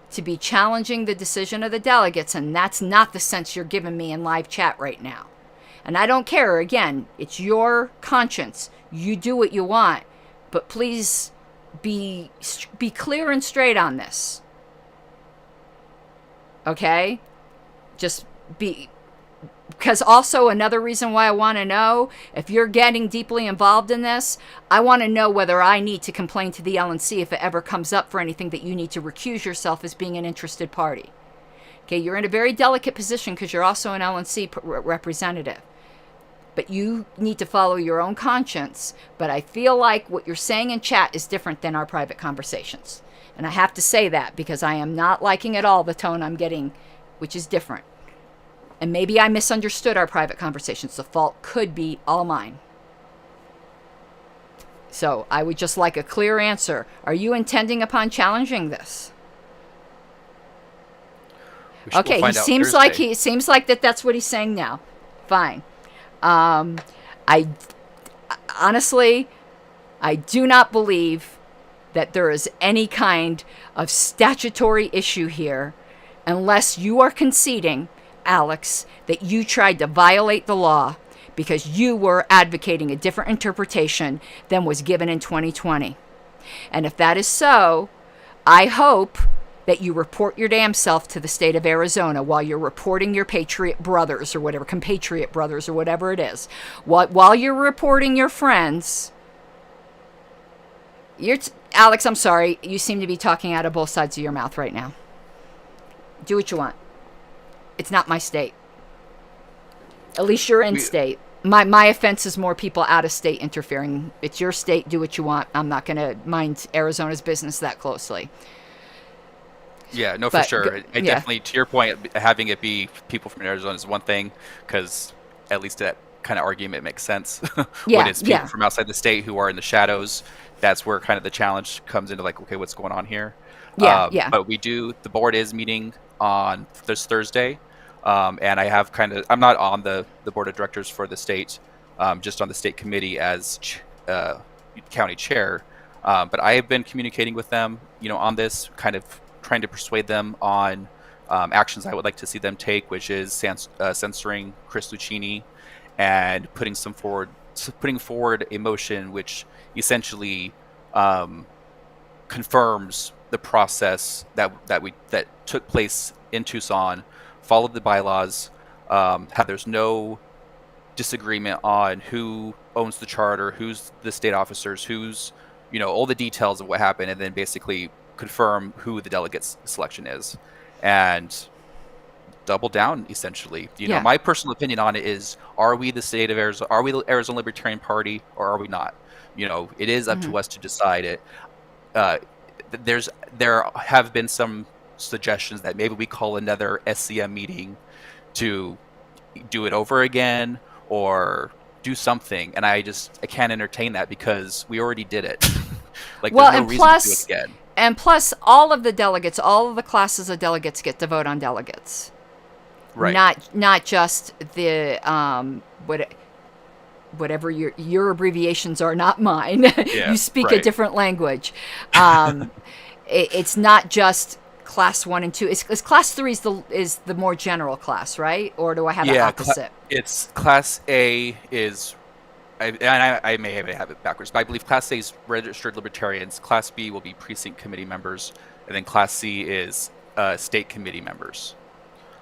to be challenging the decision of the delegates, and that's not the sense you're giving me in live chat right now. And I don't care. Again, it's your conscience. You do what you want, but please be clear and straight on this. Okay? Just be... Because also another reason why I want to know, if you're getting deeply involved in this, I want to know whether I need to complain to the LNC if it ever comes up for anything that you need to recuse yourself as being an interested party. Okay, you're in a very delicate position because you're also an LNC representative. But you need to follow your own conscience. But I feel like what you're saying in chat is different than our private conversations. And I have to say that because I am not liking at all the tone I'm getting, which is different. And maybe I misunderstood our private conversations. The fault could be all mine. So I would just like a clear answer. Are you intending upon challenging this? Okay, he seems like that's what he's saying now. Fine. I honestly, I do not believe that there is any kind of statutory issue here unless you are conceding, Alex, that you tried to violate the law because you were advocating a different interpretation than was given in 2020. And if that is so, I hope that you report your damn self to the state of Arizona while you're reporting your patriot brothers or whatever, compatriot brothers or whatever it is. While you're reporting your friends, Alex, I'm sorry, you seem to be talking out of both sides of your mouth right now. Do what you want. It's not my state. At least you're in state. My offense is more people out of state interfering. It's your state, do what you want. I'm not going to mind Arizona's business that closely. Yeah, no, for sure. I definitely, to your point, having it be people from Arizona is one thing, because at least that kind of argument makes sense. When it's people from outside the state who are in the shadows, that's where kind of the challenge comes into, like, okay, what's going on here? But the board is meeting on this Thursday, and I have I'm not on the board of directors for the state, just on the state committee as county chair, but I have been communicating with them, on this, kind of trying to persuade them on actions I would like to see them take, which is censoring Chris Lucchini and putting forward a motion which essentially confirms the process that took place in Tucson, followed the bylaws, there's no disagreement on who owns the charter, who's the state officers, who's all the details of what happened, and then basically confirm who the delegates selection is, and double down essentially. My personal opinion on it is: are we the state of Arizona? Are we the Arizona Libertarian Party, or are we not? It is up to us to decide it. There have been some suggestions that maybe we call another SCM meeting to do it over again or do something, and I can't entertain that because we already did it. There's no reason to do it again. And plus, all of the delegates, all of the classes of delegates get to vote on delegates. Right. Not just the whatever your abbreviations are, not mine. You speak a different language. It's not just class 1 and 2. Is class 3 is the more general class, right? Or do I have the opposite? It's class A is. I may have it backwards, but I believe Class A is registered libertarians, Class B will be precinct committee members, and then Class C is state committee members,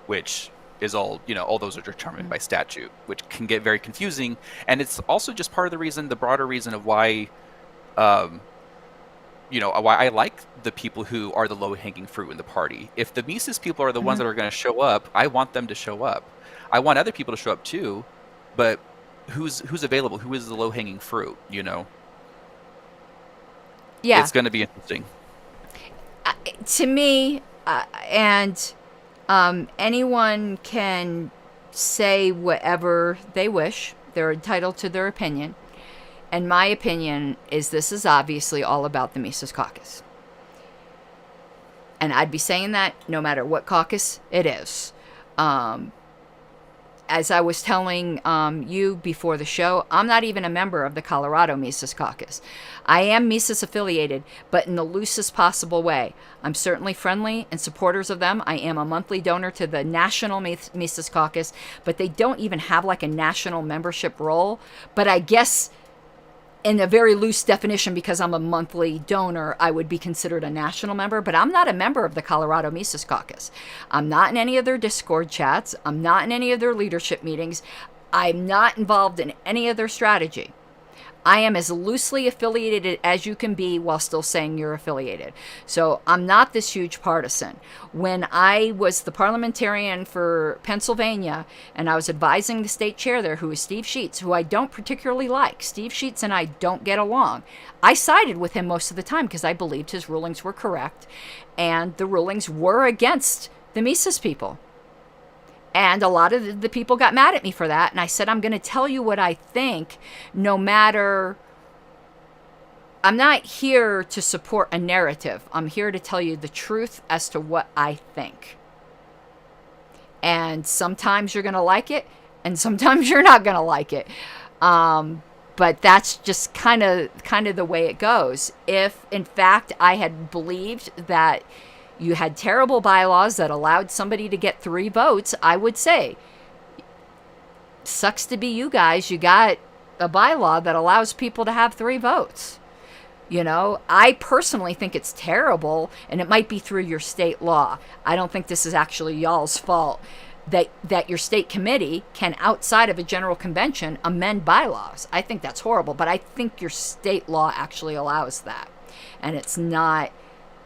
which is all those are determined by statute, which can get very confusing. And it's also just part of the broader reason of why, why I like the people who are the low-hanging fruit in the party. If the Mises people are the ones that are going to show up, I want them to show up. I want other people to show up too, but who's available? Who is the low-hanging fruit? Yeah, it's going to be interesting. To me, and anyone can say whatever they wish. They're entitled to their opinion. And my opinion is this is obviously all about the Mises Caucus. And I'd be saying that no matter what caucus it is. As I was telling you before the show, I'm not even a member of the Colorado Mises Caucus. I am Mises affiliated, but in the loosest possible way. I'm certainly friendly and supporters of them. I am a monthly donor to the National Mises Caucus, but they don't even have like a national membership role. But I guess in a very loose definition, because I'm a monthly donor, I would be considered a national member, but I'm not a member of the Colorado Mises Caucus. I'm not in any of their Discord chats. I'm not in any of their leadership meetings. I'm not involved in any of their strategy. I am as loosely affiliated as you can be while still saying you're affiliated. So I'm not this huge partisan. When I was the parliamentarian for Pennsylvania and I was advising the state chair there, who is Steve Sheets, who I don't particularly like. Steve Sheets and I don't get along. I sided with him most of the time because I believed his rulings were correct, and the rulings were against the Mises people. And a lot of the people got mad at me for that. And I said, I'm going to tell you what I think, no matter. I'm not here to support a narrative. I'm here to tell you the truth as to what I think. And sometimes you're going to like it, and sometimes you're not going to like it. But that's just kind of the way it goes. If, in fact, I had believed that you had terrible bylaws that allowed somebody to get 3 votes, I would say, sucks to be you guys. You got a bylaw that allows people to have 3 votes. You know, I personally think it's terrible, and it might be through your state law. I don't think this is actually y'all's fault that your state committee can, outside of a general convention, amend bylaws. I think that's horrible, but I think your state law actually allows that, and it's not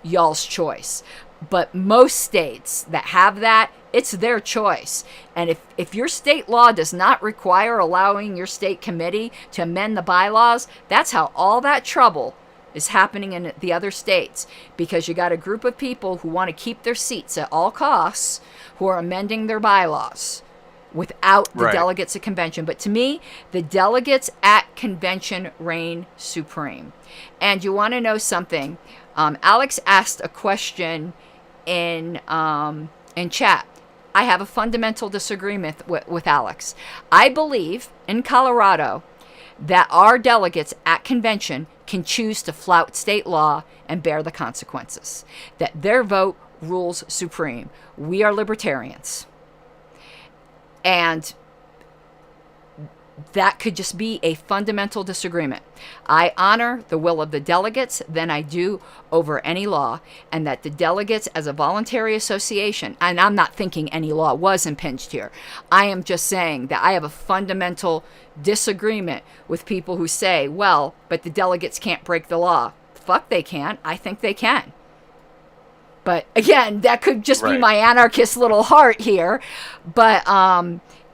y'all's choice. But most states that have that, it's their choice. And if your state law does not require allowing your state committee to amend the bylaws, that's how all that trouble is happening in the other states, because you got a group of people who want to keep their seats at all costs, who are amending their bylaws without the delegates at convention. But to me, the delegates at convention reign supreme. And you want to know something? Alex asked a question in chat. I have a fundamental disagreement with Alex. I believe in Colorado that our delegates at convention can choose to flout state law and bear the consequences. That their vote rules supreme. We are libertarians. And that could just be a fundamental disagreement. I honor the will of the delegates than I do over any law, and that the delegates as a voluntary association, and I'm not thinking any law was impinged here. I am just saying that I have a fundamental disagreement with people who say, well, but the delegates can't break the law. Fuck, they can't. I think they can. But again, that could just be my anarchist little heart here. But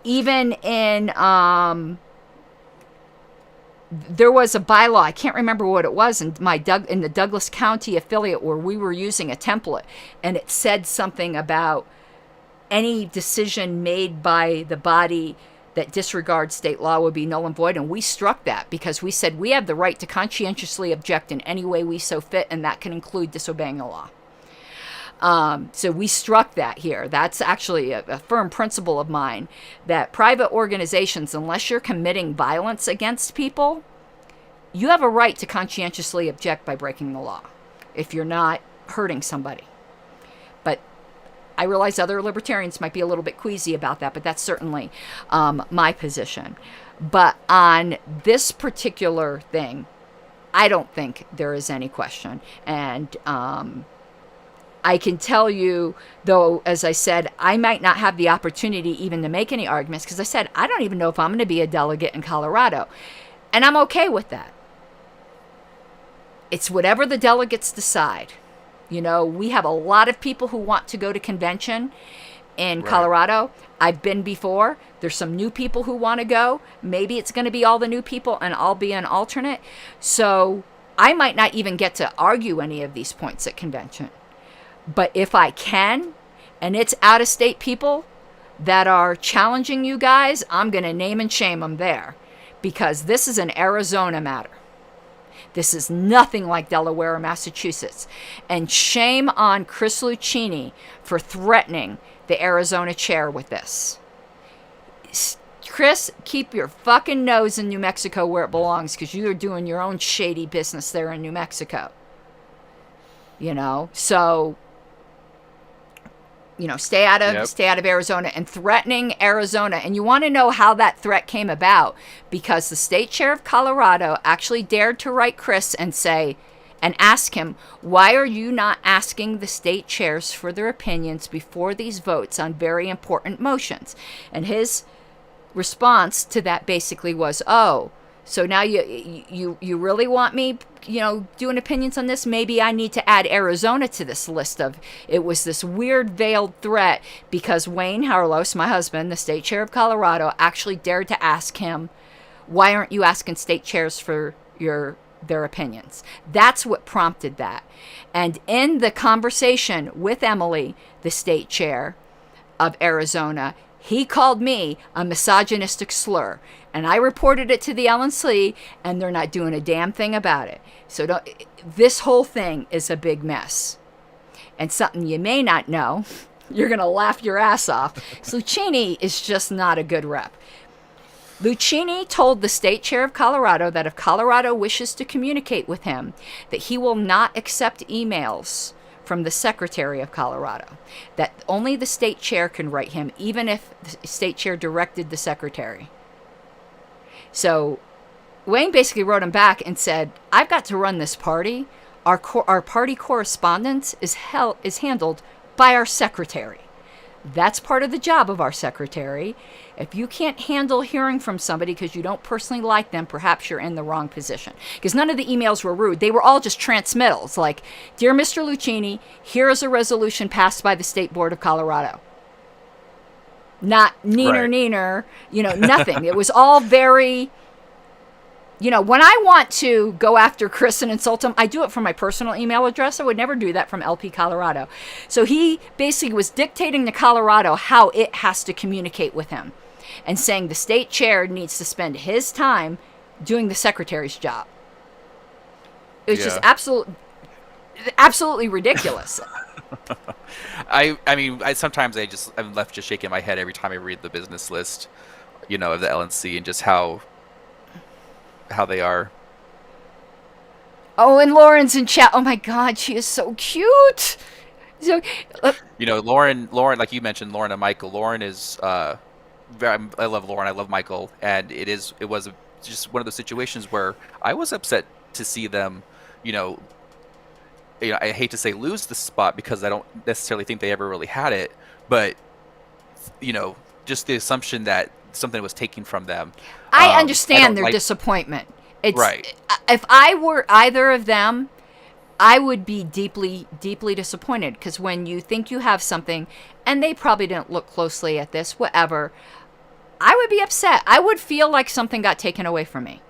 even in there was a bylaw, I can't remember what it was, in the Douglas County affiliate, where we were using a template, and it said something about any decision made by the body that disregards state law would be null and void, and we struck that because we said we have the right to conscientiously object in any way we so fit, and that can include disobeying the law. So we struck that here. That's actually a firm principle of mine, that private organizations, unless you're committing violence against people, you have a right to conscientiously object by breaking the law if you're not hurting somebody. But I realize other libertarians might be a little bit queasy about that, but that's certainly my position. But on this particular thing, I don't think there is any question. And I can tell you, though, as I said, I might not have the opportunity even to make any arguments, because I said, I don't even know if I'm going to be a delegate in Colorado. And I'm okay with that. It's whatever the delegates decide. You know, we have a lot of people who want to go to convention in Colorado. I've been before. There's some new people who want to go. Maybe it's going to be all the new people and I'll be an alternate. So I might not even get to argue any of these points at convention. But if I can, and it's out-of-state people that are challenging you guys, I'm going to name and shame them there. Because this is an Arizona matter. This is nothing like Delaware or Massachusetts. And shame on Chris Lucchini for threatening the Arizona chair with this. Chris, keep your fucking nose in New Mexico where it belongs, because you're doing your own shady business there in New Mexico. You know, so... You know, stay out of Arizona, and threatening Arizona. And you want to know how that threat came about? Because the state chair of Colorado actually dared to write Chris and ask him, why are you not asking the state chairs for their opinions before these votes on very important motions? And his response to that basically was, oh, So now you really want me, doing opinions on this? Maybe I need to add Arizona to this list of, it was this weird veiled threat because Wayne Harlos, my husband, the state chair of Colorado, actually dared to ask him, why aren't you asking state chairs for their opinions? That's what prompted that. And in the conversation with Emily, the state chair of Arizona, he called me a misogynistic slur, and I reported it to the LNC, and they're not doing a damn thing about it. So this whole thing is a big mess. And something you may not know, you're going to laugh your ass off. Lucchini is just not a good rep. Lucchini told the state chair of Colorado that if Colorado wishes to communicate with him, that he will not accept emails from the secretary of Colorado, that only the state chair can write him, even if the state chair directed the secretary. So Wayne basically wrote him back and said, I've got to run this party. Our party correspondence is handled by our secretary. That's part of the job of our secretary. If you can't handle hearing from somebody because you don't personally like them, perhaps you're in the wrong position. Because none of the emails were rude. They were all just transmittals. Like, Dear Mr. Lucchini, here is a resolution passed by the State Board of Colorado. Not neener, nothing. It was all very... when I want to go after Chris and insult him, I do it from my personal email address. I would never do that from LP Colorado. So he basically was dictating to Colorado how it has to communicate with him and saying the state chair needs to spend his time doing the secretary's job. It was just absolutely ridiculous. I mean, sometimes I'm left just shaking my head every time I read the business list, of the LNC and just how they are. Oh, and Lauren's in chat. Oh my God, she is so cute. So, Lauren, like you mentioned, Lauren and Michael. Lauren is, I love Lauren. I love Michael, and it was just one of those situations where I was upset to see them, I hate to say lose the spot because I don't necessarily think they ever really had it, but just the assumption that something was taken from them. I understand their disappointment. It's, right. If I were either of them, I would be deeply, deeply disappointed because when you think you have something, and they probably didn't look closely at this, whatever, I would be upset. I would feel like something got taken away from me.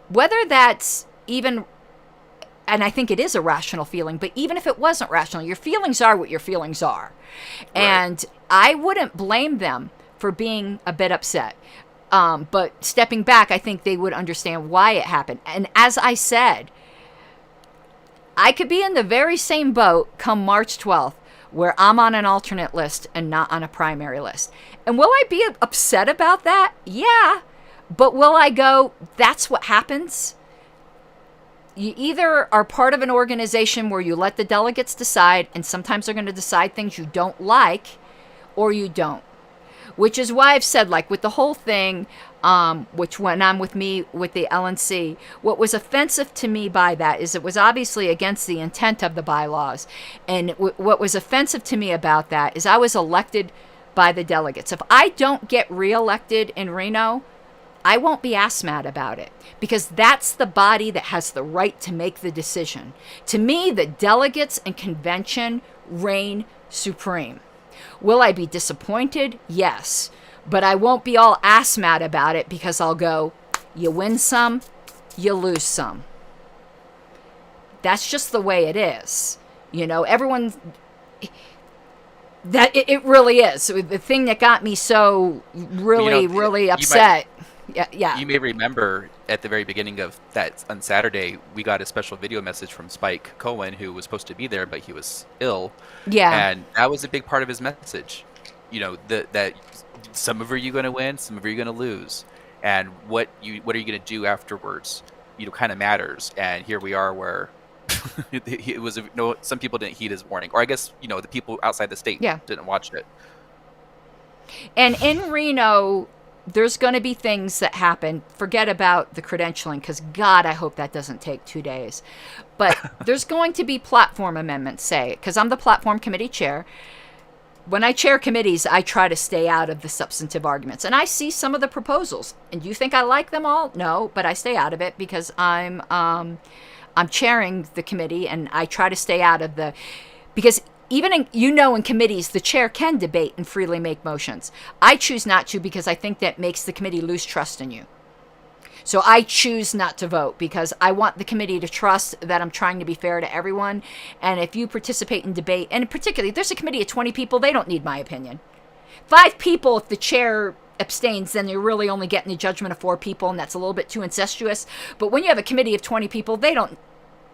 Whether that's even, and I think it is a rational feeling, but even if it wasn't rational, your feelings are what your feelings are. Right. And I wouldn't blame them for being a bit upset. But stepping back, I think they would understand why it happened. And as I said, I could be in the very same boat come March 12th, where I'm on an alternate list and not on a primary list. And will I be upset about that? Yeah. But will I go, that's what happens? You either are part of an organization where you let the delegates decide, and sometimes they're going to decide things you don't like, or you don't. Which is why I've said, like, with the whole thing, which went on with me with the LNC, what was offensive to me by that is it was obviously against the intent of the bylaws. And what was offensive to me about that is I was elected by the delegates. If I don't get reelected in Reno, I won't be ass mad about it because that's the body that has the right to make the decision. To me, the delegates and convention reign supreme. Will I be disappointed? Yes. But I won't be all ass mad about it because I'll go, you win some, you lose some. That's just the way it is. Everyone, it really is. So the thing that got me so really upset. Yeah. You may remember at the very beginning of that on Saturday, we got a special video message from Spike Cohen, who was supposed to be there, but he was ill. Yeah. And that was a big part of his message. That some of you are going to win, some of you are going to lose. And what are you going to do afterwards, kind of matters. And here we are where it was, some people didn't heed his warning. Or I guess, the people outside the state didn't watch it. And in Reno, there's going to be things that happen. Forget about the credentialing, because God, I hope that doesn't take 2 days. But there's going to be platform amendments, say, because I'm the platform committee chair. when I chair committees, I try to stay out of the substantive arguments. And I see some of the proposals. And you think I like them all? No, but I stay out of it because I'm chairing the committee, and I try to stay out of because even in committees, the chair can debate and freely make motions. I choose not to because I think that makes the committee lose trust in you. So I choose not to vote because I want the committee to trust that I'm trying to be fair to everyone. And if you participate in debate, and particularly if there's a committee of 20 people, they don't need my opinion. 5 people, if the chair abstains, then you're really only getting the judgment of 4 people, and that's a little bit too incestuous. But when you have a committee of 20 people,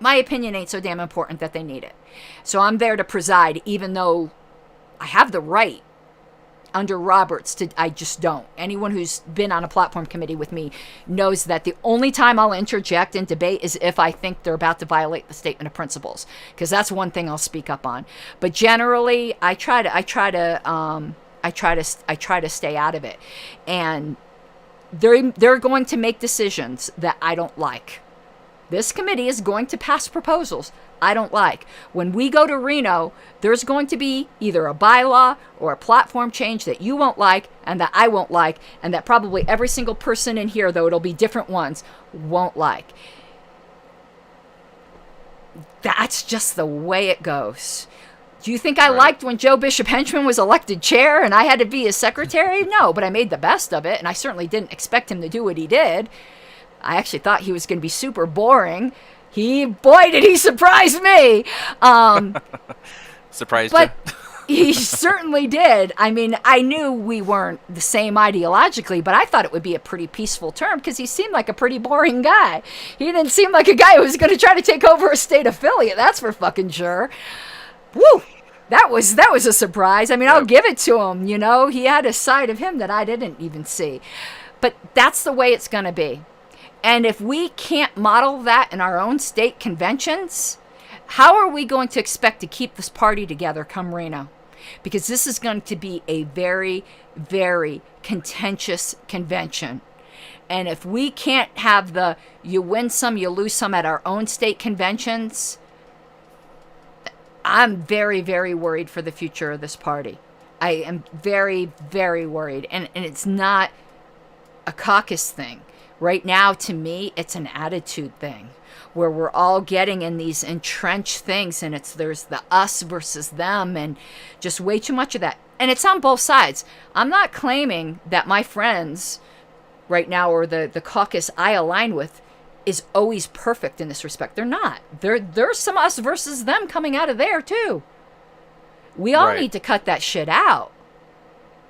my opinion ain't so damn important that they need it. So I'm there to preside, even though I have the right under Roberts I just don't. Anyone who's been on a platform committee with me knows that the only time I'll interject in debate is if I think they're about to violate the statement of principles, because that's one thing I'll speak up on. But generally, I try to stay out of it. And they're going to make decisions that I don't like. This committee is going to pass proposals I don't like. When we go to Reno, there's going to be either a bylaw or a platform change that you won't like and that I won't like, and that probably every single person in here, though it'll be different ones, won't like. That's just the way it goes. Do you think I liked when Joe Bishop Henchman was elected chair and I had to be his secretary? No, but I made the best of it, and I certainly didn't expect him to do what he did. I actually thought he was going to be super boring. Boy, did he surprise me. Surprised but you? He certainly did. I mean, I knew we weren't the same ideologically, but I thought it would be a pretty peaceful term because he seemed like a pretty boring guy. He didn't seem like a guy who was going to try to take over a state affiliate. That's for fucking sure. Woo! That was a surprise. I mean, I'll give it to him. You know, he had a side of him that I didn't even see. But that's the way it's going to be. And if we can't model that in our own state conventions, how are we going to expect to keep this party together come Reno? Because this is going to be a very, very contentious convention. And if we can't have you win some, you lose some at our own state conventions, I'm very, very worried for the future of this party. I am very, very worried. And it's not a caucus thing. Right now, to me, it's an attitude thing where we're all getting in these entrenched things, and there's the us versus them and just way too much of that. And it's on both sides. I'm not claiming that my friends right now or the caucus I align with is always perfect in this respect. They're not. There's some us versus them coming out of there, too. We all need to cut that shit out.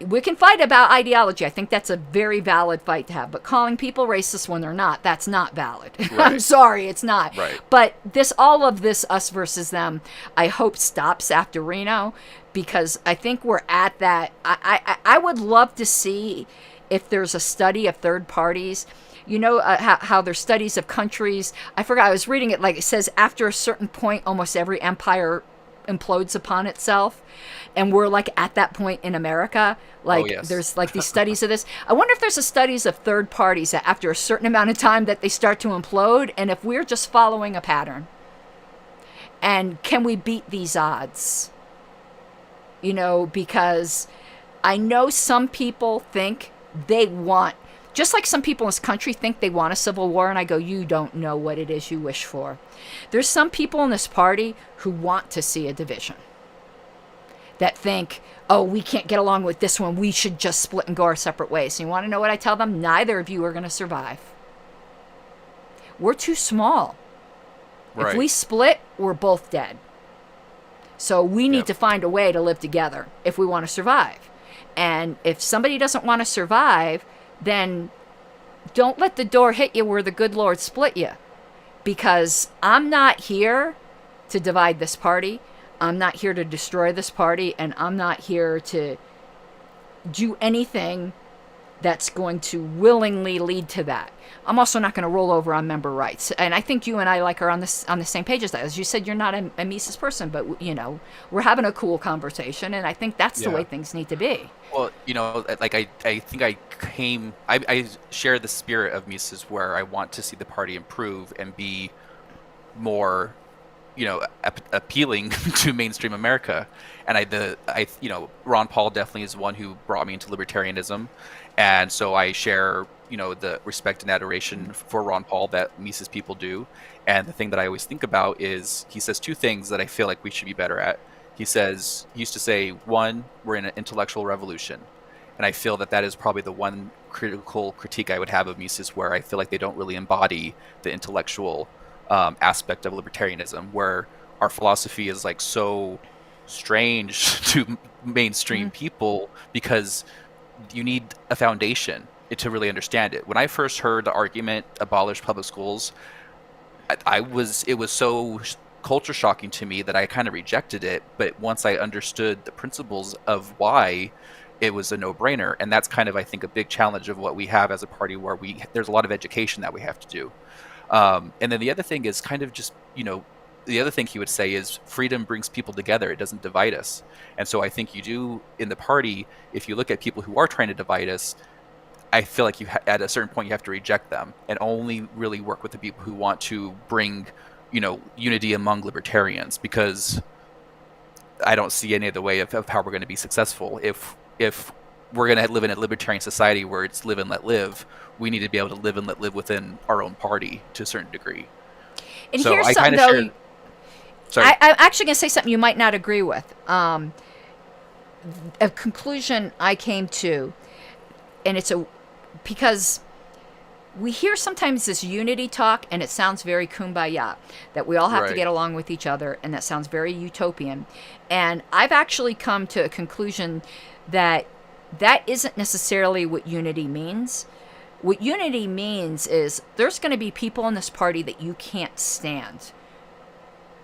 We can fight about ideology. I think that's a very valid fight to have. But calling people racist when they're not, that's not valid. Right. I'm sorry, it's not. Right. But all of this us versus them, I hope stops after Reno, because I think we're at that. I would love to see if there's a study of third parties. You know how there's studies of countries. I forgot, I was reading it, like it says after a certain point, almost every empire implodes upon itself, and we're like at that point in America. Like there's like these studies of this. I wonder if there's a studies of third parties that after a certain amount of time that they start to implode, and if we're just following a pattern, and can we beat these odds? You know, because I know some people think they want, just like some people in this country think they want a civil war, and I go, you don't know what it is you wish for. There's some people in this party who want to see a division, that think, oh, we can't get along with this one, we should just split and go our separate ways. And you want to know what I tell them? Neither of you are going to survive. We're too small. Right. If we split, we're both dead. So we need to find a way to live together if we want to survive. And if somebody doesn't want to survive, then don't let the door hit you where the good Lord split you. Because I'm not here to divide this party. I'm not here to destroy this party. And I'm not here to do anything that's going to willingly lead to that. I'm also not going to roll over on member rights. And I think you and I are on the same page as that. As you said, you're not a Mises person, but, you know, we're having a cool conversation. And I think that's the way things need to be. Well, you know, like I think I share the spirit of Mises, where I want to see the party improve and be more appealing to mainstream America. And Ron Paul definitely is one who brought me into libertarianism, and so I share the respect and adoration for Ron Paul that Mises people do. And the thing that I always think about is he says two things that I feel like we should be better at. He used to say, one, we're in an intellectual revolution, and I feel that is probably the one critical critique I would have of Mises, where I feel like they don't really embody the intellectual aspect of libertarianism, where our philosophy is like so strange to mainstream people because you need a foundation to really understand it. When I first heard the argument abolish public schools, it was so culture shocking to me that I kind of rejected it. But once I understood the principles of why, it was a no-brainer. And that's kind of, I think, a big challenge of what we have as a party, where there's a lot of education that we have to do. And then the other thing is kind of just, the other thing he would say is freedom brings people together. It doesn't divide us. And so I think you do in the party, if you look at people who are trying to divide us, I feel like at a certain point you have to reject them and only really work with the people who want to bring, unity among libertarians, because I don't see any other way of how we're going to be successful. If we're going to live in a libertarian society where it's live and let live, we need to be able to live and let live within our own party to a certain degree. And so here's I something, kind of though, I'm actually going to say something you might not agree with. A conclusion I came to, and because we hear sometimes this unity talk, and it sounds very kumbaya, that we all have to get along with each other, and that sounds very utopian. And I've actually come to a conclusion that isn't necessarily what unity means. What unity means is there's going to be people in this party that you can't stand.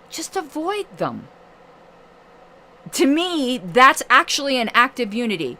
Just avoid them. To me, that's actually an act of unity.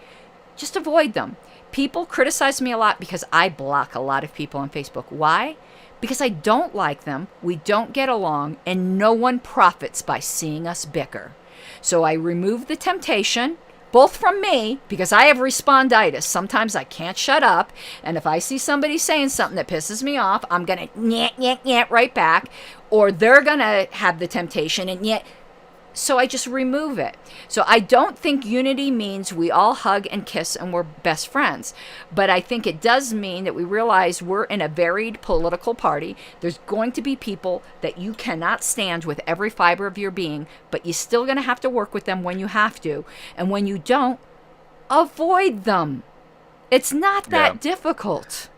Just avoid them. People criticize me a lot because I block a lot of people on Facebook. Why? Because I don't like them, we don't get along, and no one profits by seeing us bicker. So I remove the temptation, both from me, because I have responditis. Sometimes I can't shut up, and if I see somebody saying something that pisses me off, I'm going to nyet right back, or they're going to have the temptation and nyet. So I just remove it. So I don't think unity means we all hug and kiss and we're best friends. But I think it does mean that we realize we're in a varied political party. There's going to be people that you cannot stand with every fiber of your being, but you're still going to have to work with them when you have to. And when you don't, avoid them. It's not that difficult.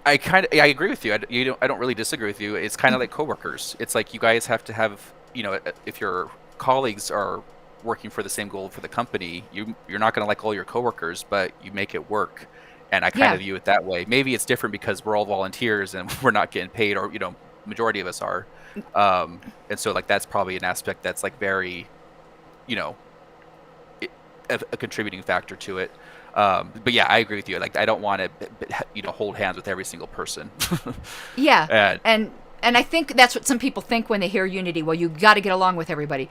I agree with you. I don't really disagree with you. It's kind of like coworkers. It's like you guys have to have, if your colleagues are working for the same goal for the company, you're not going to like all your coworkers, but you make it work. And I kind of view it that way. Maybe it's different because we're all volunteers and we're not getting paid, or majority of us are. And so like that's probably an aspect that's like very, a contributing factor to it. But yeah, I agree with you. Like I don't want to, hold hands with every single person. Yeah, and I think that's what some people think when they hear unity. Well, you got to get along with everybody.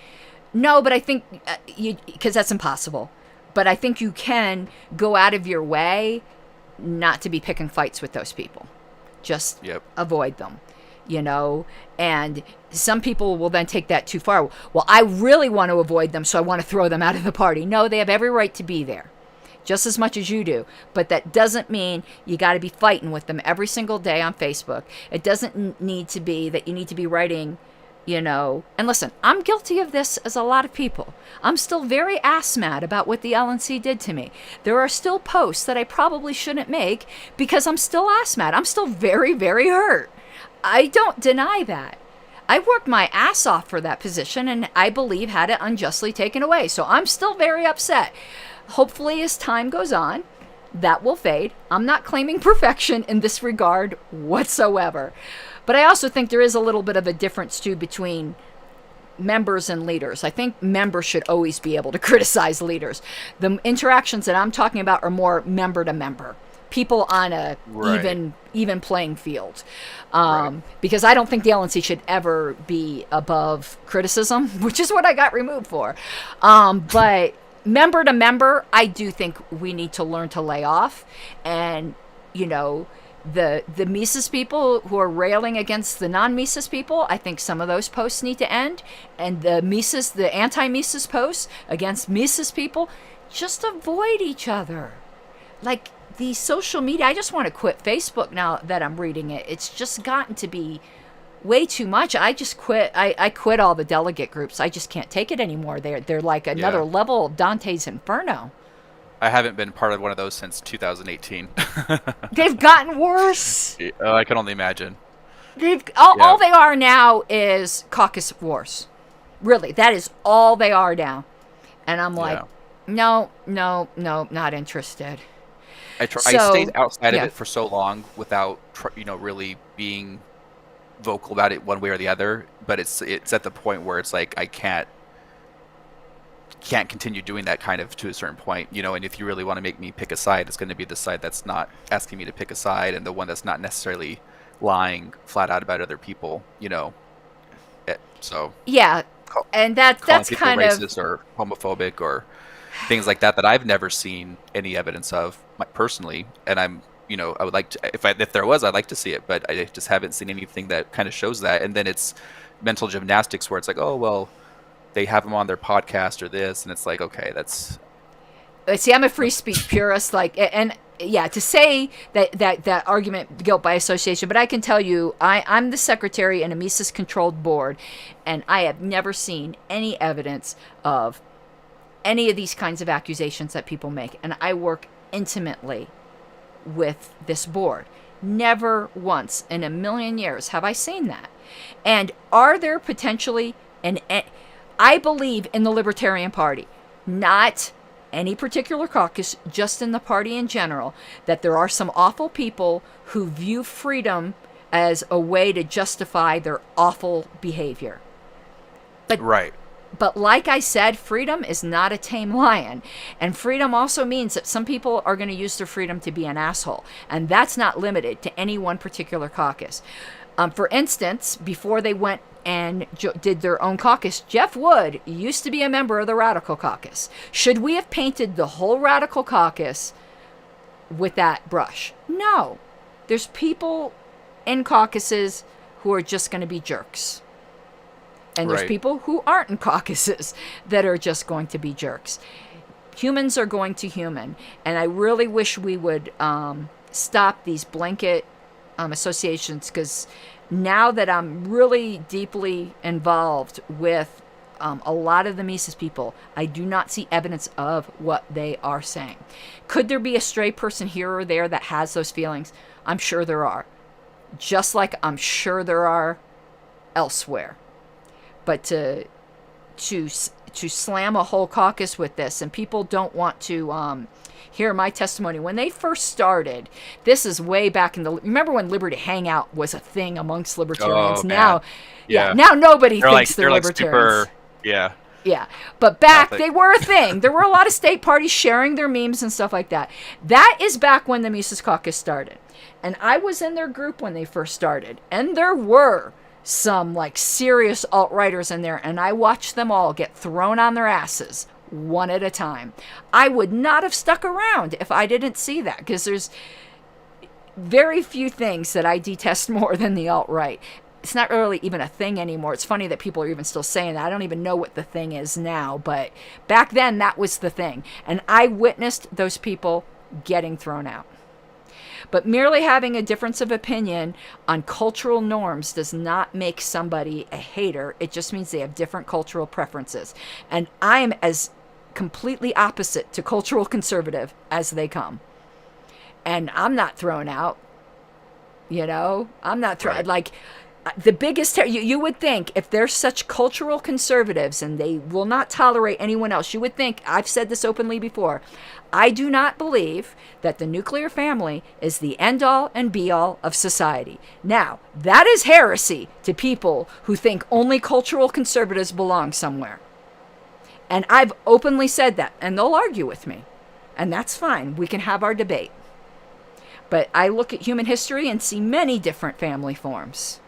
No, but I think because that's impossible. But I think you can go out of your way not to be picking fights with those people. Just avoid them, and some people will then take that too far. Well, I really want to avoid them, so I want to throw them out of the party. No, they have every right to be there, just as much as you do. But that doesn't mean you got to be fighting with them every single day on Facebook. It doesn't need to be that you need to be writing, and listen, I'm guilty of this as a lot of people. I'm still very ass mad about what the LNC did to me. There are still posts that I probably shouldn't make because I'm still ass mad. I'm still very, very hurt. I don't deny that. I worked my ass off for that position and I believe had it unjustly taken away. So I'm still very upset. Hopefully, as time goes on, that will fade. I'm not claiming perfection in this regard whatsoever. But I also think there is a little bit of a difference, too, between members and leaders. I think members should always be able to criticize leaders. The interactions that I'm talking about are more member to member. People on a even playing field. Because I don't think the LNC should ever be above criticism, which is what I got removed for. But member to member, I do think we need to learn to lay off and, The Mises people who are railing against the non-Mises people, I think some of those posts need to end. And the anti-Mises posts against Mises people, just avoid each other. Like, the social media, I just want to quit Facebook now that I'm reading it. It's just gotten to be way too much. I just quit. I quit all the delegate groups. I just can't take it anymore. They're like another level of Dante's Inferno. I haven't been part of one of those since 2018. They've gotten worse. I can only imagine. All they are now is caucus wars. Really, that is all they are now. And I'm like, no, not interested. I stayed outside of it for so long without, really being vocal about it one way or the other. But it's at the point where it's like I can't continue doing that kind of to a certain point, And if you really want to make me pick a side, it's going to be the side that's not asking me to pick a side, and the one that's not necessarily lying flat out about other people, So and that's kind of racist or homophobic or things like that I've never seen any evidence of personally, and I'm I would like to, if there was, I'd like to see it, but I just haven't seen anything that kind of shows that. And then it's mental gymnastics where it's like, oh well, they have them on their podcast or this, and it's like, okay, that's. See, I'm a free speech purist, to say that argument, guilt by association, but I can tell you, I'm the secretary in a Mises-controlled board, and I have never seen any evidence of any of these kinds of accusations that people make, and I work intimately with this board. Never once in a million years have I seen that. And are there potentially I believe in the Libertarian Party, not any particular caucus, just in the party in general, that there are some awful people who view freedom as a way to justify their awful behavior. But like I said, freedom is not a tame lion. And freedom also means that some people are going to use their freedom to be an asshole. And that's not limited to any one particular caucus. For instance, before they went and did their own caucus, Jeff Wood used to be a member of the Radical Caucus. Should we have painted the whole Radical Caucus with that brush? No. There's people in caucuses who are just going to be jerks. And there's people who aren't in caucuses that are just going to be jerks. Humans are going to human. And I really wish we would stop these blanket associations, because now that I'm really deeply involved with a lot of the Mises people, I do not see evidence of what they are saying. Could there be a stray person here or there that has those feelings? I'm sure there are. Just like I'm sure there are elsewhere. But to slam a whole caucus with this, and people don't want to hear my testimony. When they first started, this is way back in remember when Liberty Hangout was a thing amongst libertarians? Now nobody thinks they're libertarians. Yeah. But back, they were a thing. There were a lot of state parties sharing their memes and stuff like that. That is back when the Mises Caucus started. And I was in their group when they first started. And there were some serious alt-righters in there, and I watched them all get thrown on their asses one at a time. I would not have stuck around if I didn't see that, because there's very few things that I detest more than the alt-right. It's not really even a thing anymore. It's funny that people are even still saying that. I don't even know what the thing is now, but back then that was the thing. And I witnessed those people getting thrown out. But merely having a difference of opinion on cultural norms does not make somebody a hater. It just means they have different cultural preferences. And I'm as completely opposite to cultural conservative as they come. And I'm not thrown out. I'm not thrown. The biggest, you would think if they're such cultural conservatives and they will not tolerate anyone else, you would think, I've said this openly before, I do not believe that the nuclear family is the end-all and be-all of society. Now, that is heresy to people who think only cultural conservatives belong somewhere. And I've openly said that, and they'll argue with me. And that's fine. We can have our debate. But I look at human history and see many different family forms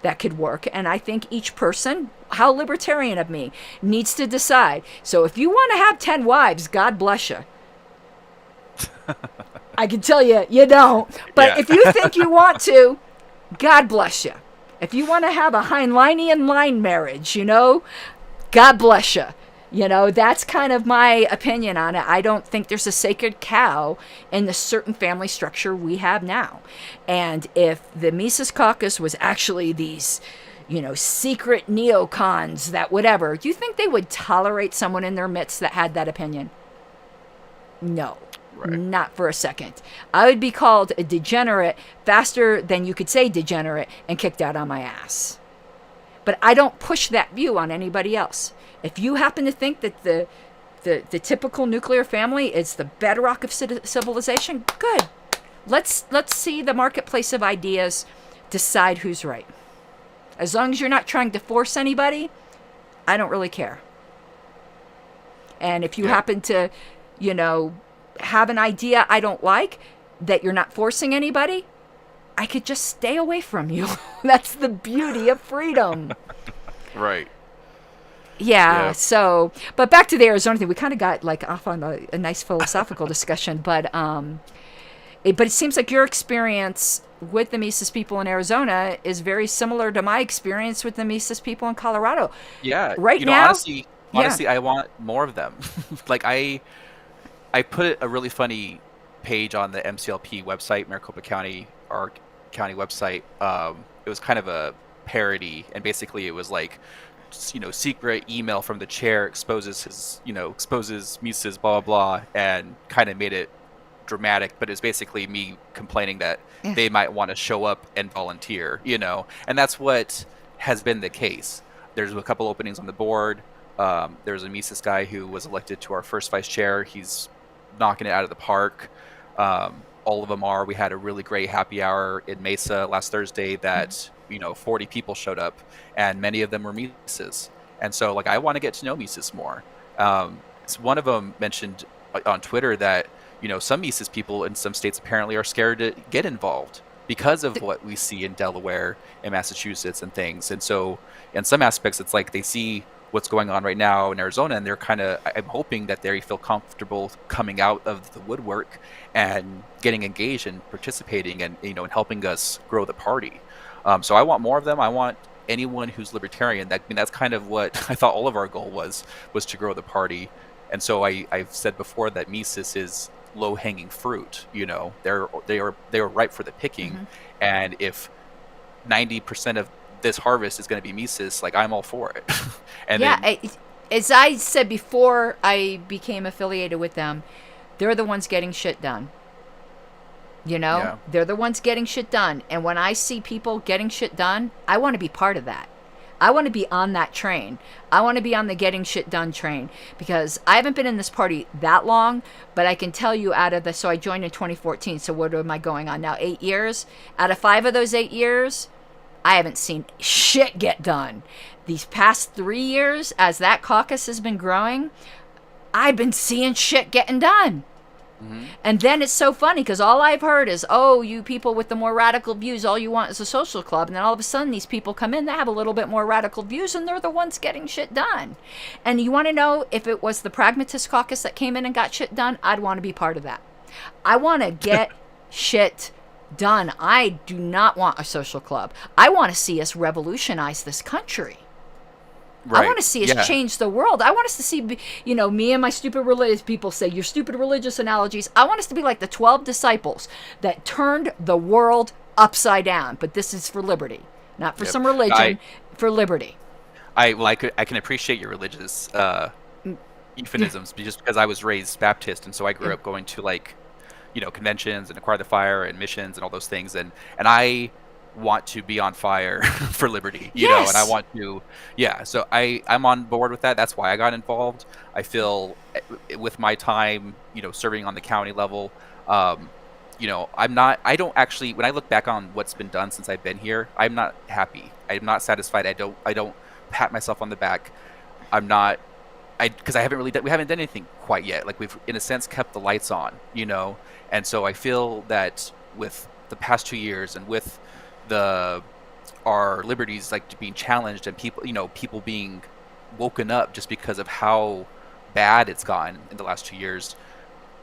that could work, and I think each person, how libertarian of me, needs to decide. So if you want to have 10 wives, God bless you. I can tell you, you don't. But Yeah. if you think you want to, God bless you. If you want to have a Heinleinian line marriage, God bless you. That's kind of my opinion on it. I don't think there's a sacred cow in the certain family structure we have now. And if the Mises Caucus was actually these, secret neocons that whatever, do you think they would tolerate someone in their midst that had that opinion? No. Right. Not for a second. I would be called a degenerate faster than you could say degenerate and kicked out on my ass. But I don't push that view on anybody else. If you happen to think that the typical nuclear family is the bedrock of civilization, good. Let's see the marketplace of ideas decide who's right. As long as you're not trying to force anybody, I don't really care. And if you happen to, have an idea I don't like, that you're not forcing anybody, I could just stay away from you. That's the beauty of freedom. Right. Yeah, so, but back to the Arizona thing, we kind of got off on a nice philosophical discussion, but it seems like your experience with the Mises people in Arizona is very similar to my experience with the Mises people in Colorado. Yeah. Right now, honestly, I want more of them. I put a really funny page on the MCLP website, Maricopa County, our county website. It was kind of a parody, and basically it was secret email from the chair exposes Mises, blah, blah, blah, and kind of made it dramatic, but it's basically me complaining that they might want to show up and volunteer, and that's what has been the case. There's a couple openings on the board. There's a Mises guy who was elected to our first vice chair. He's knocking it out of the park. All of them are. We had a really great happy hour in Mesa last Thursday that 40 people showed up, and many of them were Mises. And so I want to get to know Mises more. So one of them mentioned on Twitter that some Mises people in some states apparently are scared to get involved because of what we see in Delaware and Massachusetts and things. And so in some aspects, it's they see what's going on right now in Arizona, and I'm hoping that they feel comfortable coming out of the woodwork and getting engaged and participating and and helping us grow the party. So I want more of them. I want anyone who's libertarian. That's kind of what I thought all of our goal was to grow the party. And so I've said before that Mises is low-hanging fruit. They are ripe for the picking. Mm-hmm. And if 90% of this harvest is going to be Mises, I'm all for it. And as I said before I became affiliated with them, they're the ones getting shit done. They're the ones getting shit done. And when I see people getting shit done, I want to be part of that. I want to be on that train. I want to be on the getting shit done train, because I haven't been in this party that long, but I can tell you so I joined in 2014. So what am I going on now? 8 years? Out of 5 of those 8 years, I haven't seen shit get done. These past 3 years, as that caucus has been growing, I've been seeing shit getting done. Mm-hmm. And then it's so funny because all I've heard is, you people with the more radical views, all you want is a social club. And then all of a sudden these people come in that have a little bit more radical views, and they're the ones getting shit done. And you want to know, if it was the pragmatist caucus that came in and got shit done, I'd want to be part of that. I want to get shit done. I do not want a social club. I want to see us revolutionize this country. Right. I want to see us change the world. I want us to see, me and my stupid religious people say your stupid religious analogies. I want us to be like the 12 disciples that turned the world upside down. But this is for liberty, not for some religion, for liberty. I can appreciate your religious euphemisms just because I was raised Baptist, and so I grew up going to conventions and Acquire the Fire and missions and all those things, and I want to be on fire for liberty, and I want to, so I'm on board with that. That's why I got involved. I feel with my time, serving on the county level, I don't actually, when I look back on what's been done since I've been here, I'm not happy. I'm not satisfied. I don't pat myself on the back. Because we haven't done anything quite yet. We've, in a sense, kept the lights on, and so I feel that with the past 2 years and with our liberties being challenged and people being woken up just because of how bad it's gotten in the last 2 years,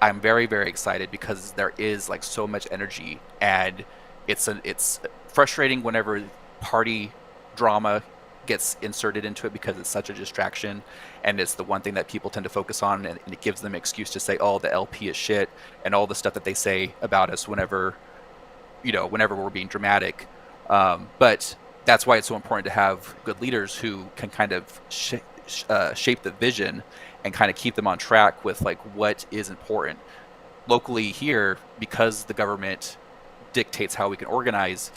I'm very, very excited because there is like so much energy, and it's frustrating whenever party drama gets inserted into it because it's such a distraction, and it's the one thing that people tend to focus on, and it gives them an excuse to say, oh, the LP is shit, and all the stuff that they say about us whenever we're being dramatic. But that's why it's so important to have good leaders who can kind of shape the vision and kind of keep them on track with like what is important locally here, because the government dictates how we can organize.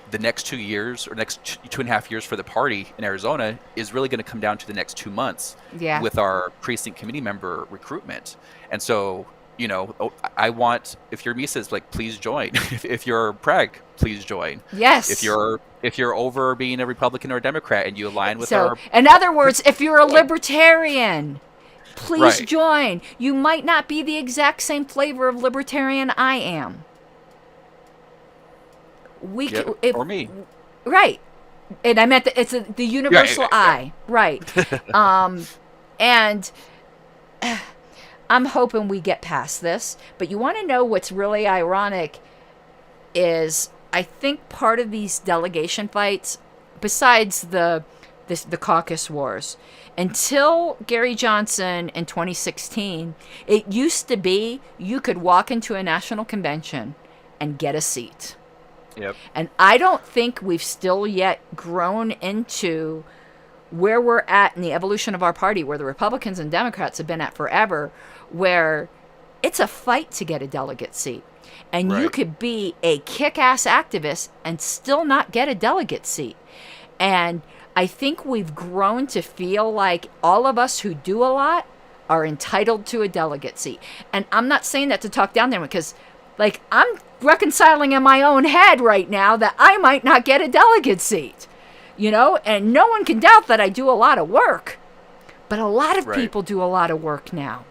The next 2 years or next 2.5 years for the party in Arizona is really going to come down to the next 2 months with our precinct committee member recruitment. And so, I want, if you're Mises, like, please join. If you're Preg, please join. Yes. If you're over being a Republican or a Democrat and you align with so, our... in other words, if you're a Libertarian, please Right. join. You might not be the exact same flavor of Libertarian I am. We Yeah, can, if, or me. right, and I meant that it's the universal yeah. I, right? And I'm hoping we get past this. But you want to know what's really ironic is I think part of these delegation fights, besides the caucus wars, until Gary Johnson in 2016, it used to be you could walk into a national convention and get a seat. Yep. And I don't think we've still yet grown into where we're at in the evolution of our party, where the Republicans and Democrats have been at forever, where it's a fight to get a delegate seat. And you Right. could be a kick-ass activist and still not get a delegate seat. And I think we've grown to feel like all of us who do a lot are entitled to a delegate seat. And I'm not saying that to talk down there, because like, I'm reconciling in my own head right now that I might not get a delegate seat, and no one can doubt that I do a lot of work, but a lot of Right. people do a lot of work now,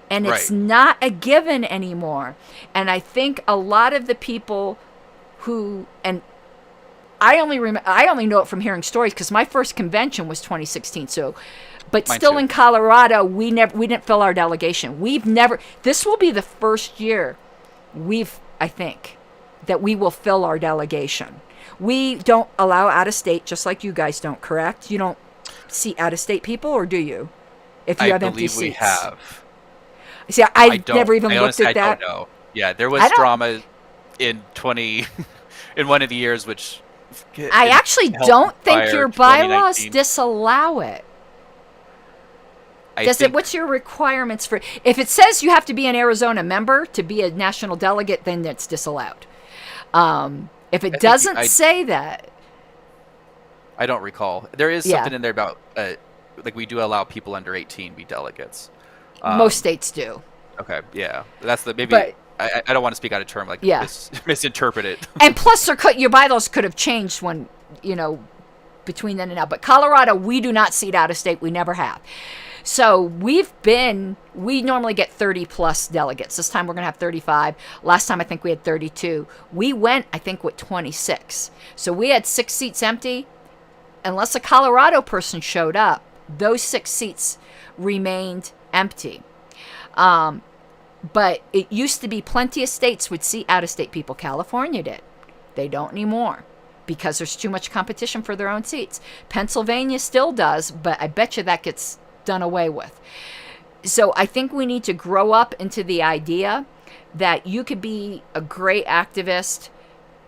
and it's Right. not a given anymore. And I think a lot of the people who, and I only know it from hearing stories, because my first convention was 2016, so. But Mine still too. in Colorado, we didn't fill our delegation. This will be the first year I think, that we will fill our delegation. We don't allow out-of-state, just like you guys don't, correct? You don't see out-of-state people, or do you? If you I have empty believe we seats. have. See, I never even looked honestly, at that. I don't know. Yeah, there was I don't- drama in in one of the years, which I actually helped don't think inspire your bylaws 2019. disallow it. I think What's your requirements for, if it says you have to be an Arizona member to be a national delegate, then it's disallowed. If it think doesn't I- say that, I don't recall. There is Yeah. something in there about like we do allow people under 18 be delegates. most states do. Okay, yeah, that's the maybe. But- I don't want to speak out of term, like Yeah. misinterpret it. And plus, your bylaws could have changed when, between then and now. But Colorado, we do not seat out of state. We never have. So we normally get 30 plus delegates. This time we're going to have 35. Last time I think we had 32. We went, I think, with 26. So we had 6 seats empty. Unless a Colorado person showed up, those 6 seats remained empty. But it used to be plenty of states would seat out-of-state people. California did. They don't anymore because there's too much competition for their own seats. Pennsylvania still does, but I bet you that gets done away with. So I think we need to grow up into the idea that you could be a great activist,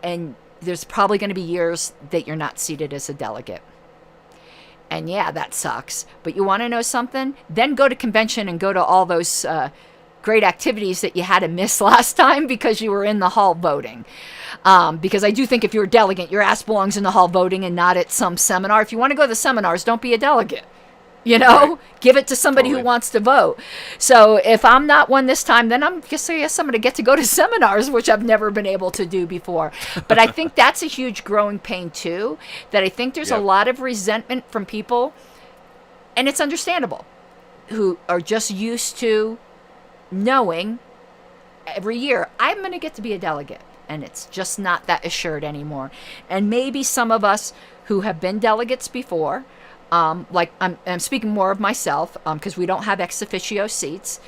and there's probably going to be years that you're not seated as a delegate. And yeah, that sucks. But you want to know something? Then go to convention and go to all those great activities that you had to miss last time because you were in the hall voting. Because I do think if you're a delegate, your ass belongs in the hall voting and not at some seminar. If you want to go to the seminars, don't be a delegate. Right. Give it to somebody Totally. who wants to vote. So if I'm not one this time, then I'm going to get to go to seminars, which I've never been able to do before. But I think that's a huge growing pain too, that I think there's a Yep. lot of resentment from people, and it's understandable, who are just used to knowing every year, I'm going to get to be a delegate. And it's just not that assured anymore. And maybe some of us who have been delegates before, like I'm speaking more of myself, because we don't have ex officio seats.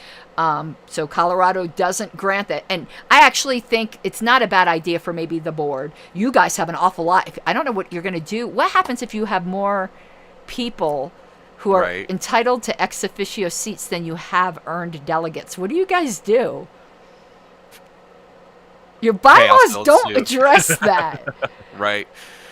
So Colorado doesn't grant that. And I actually think it's not a bad idea for maybe the board. You guys have an awful lot. I don't know what you're going to do. What happens if you have more people who are entitled to ex officio seats than you have earned delegates? What do you guys do? Your bylaws don't address that. Right.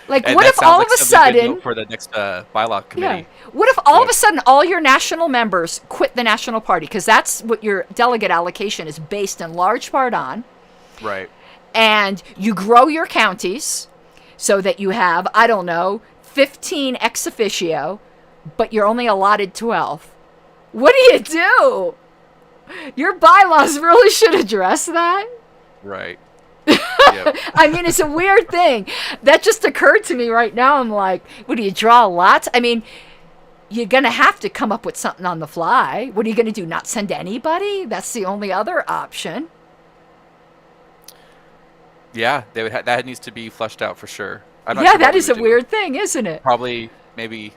Like, And what that if sounds all like of a something good sudden, note for the next bylaw committee. what if all of a sudden all your national members quit the national party? Because that's what your delegate allocation is based in large part on. Right. And you grow your counties so that you have, I don't know, 15 ex officio, but you're only allotted 12. What do you do? Your bylaws really should address that. Right. Yep. I mean, it's a weird thing. That just occurred to me right now. I'm like, what, do you draw lots? I mean, you're going to have to come up with something on the fly. What are you going to do? Not send anybody? That's the only other option. Yeah, they would that needs to be fleshed out for sure. I'm not Yeah, sure what that we is a would do. weird thing, isn't it? Probably, maybe.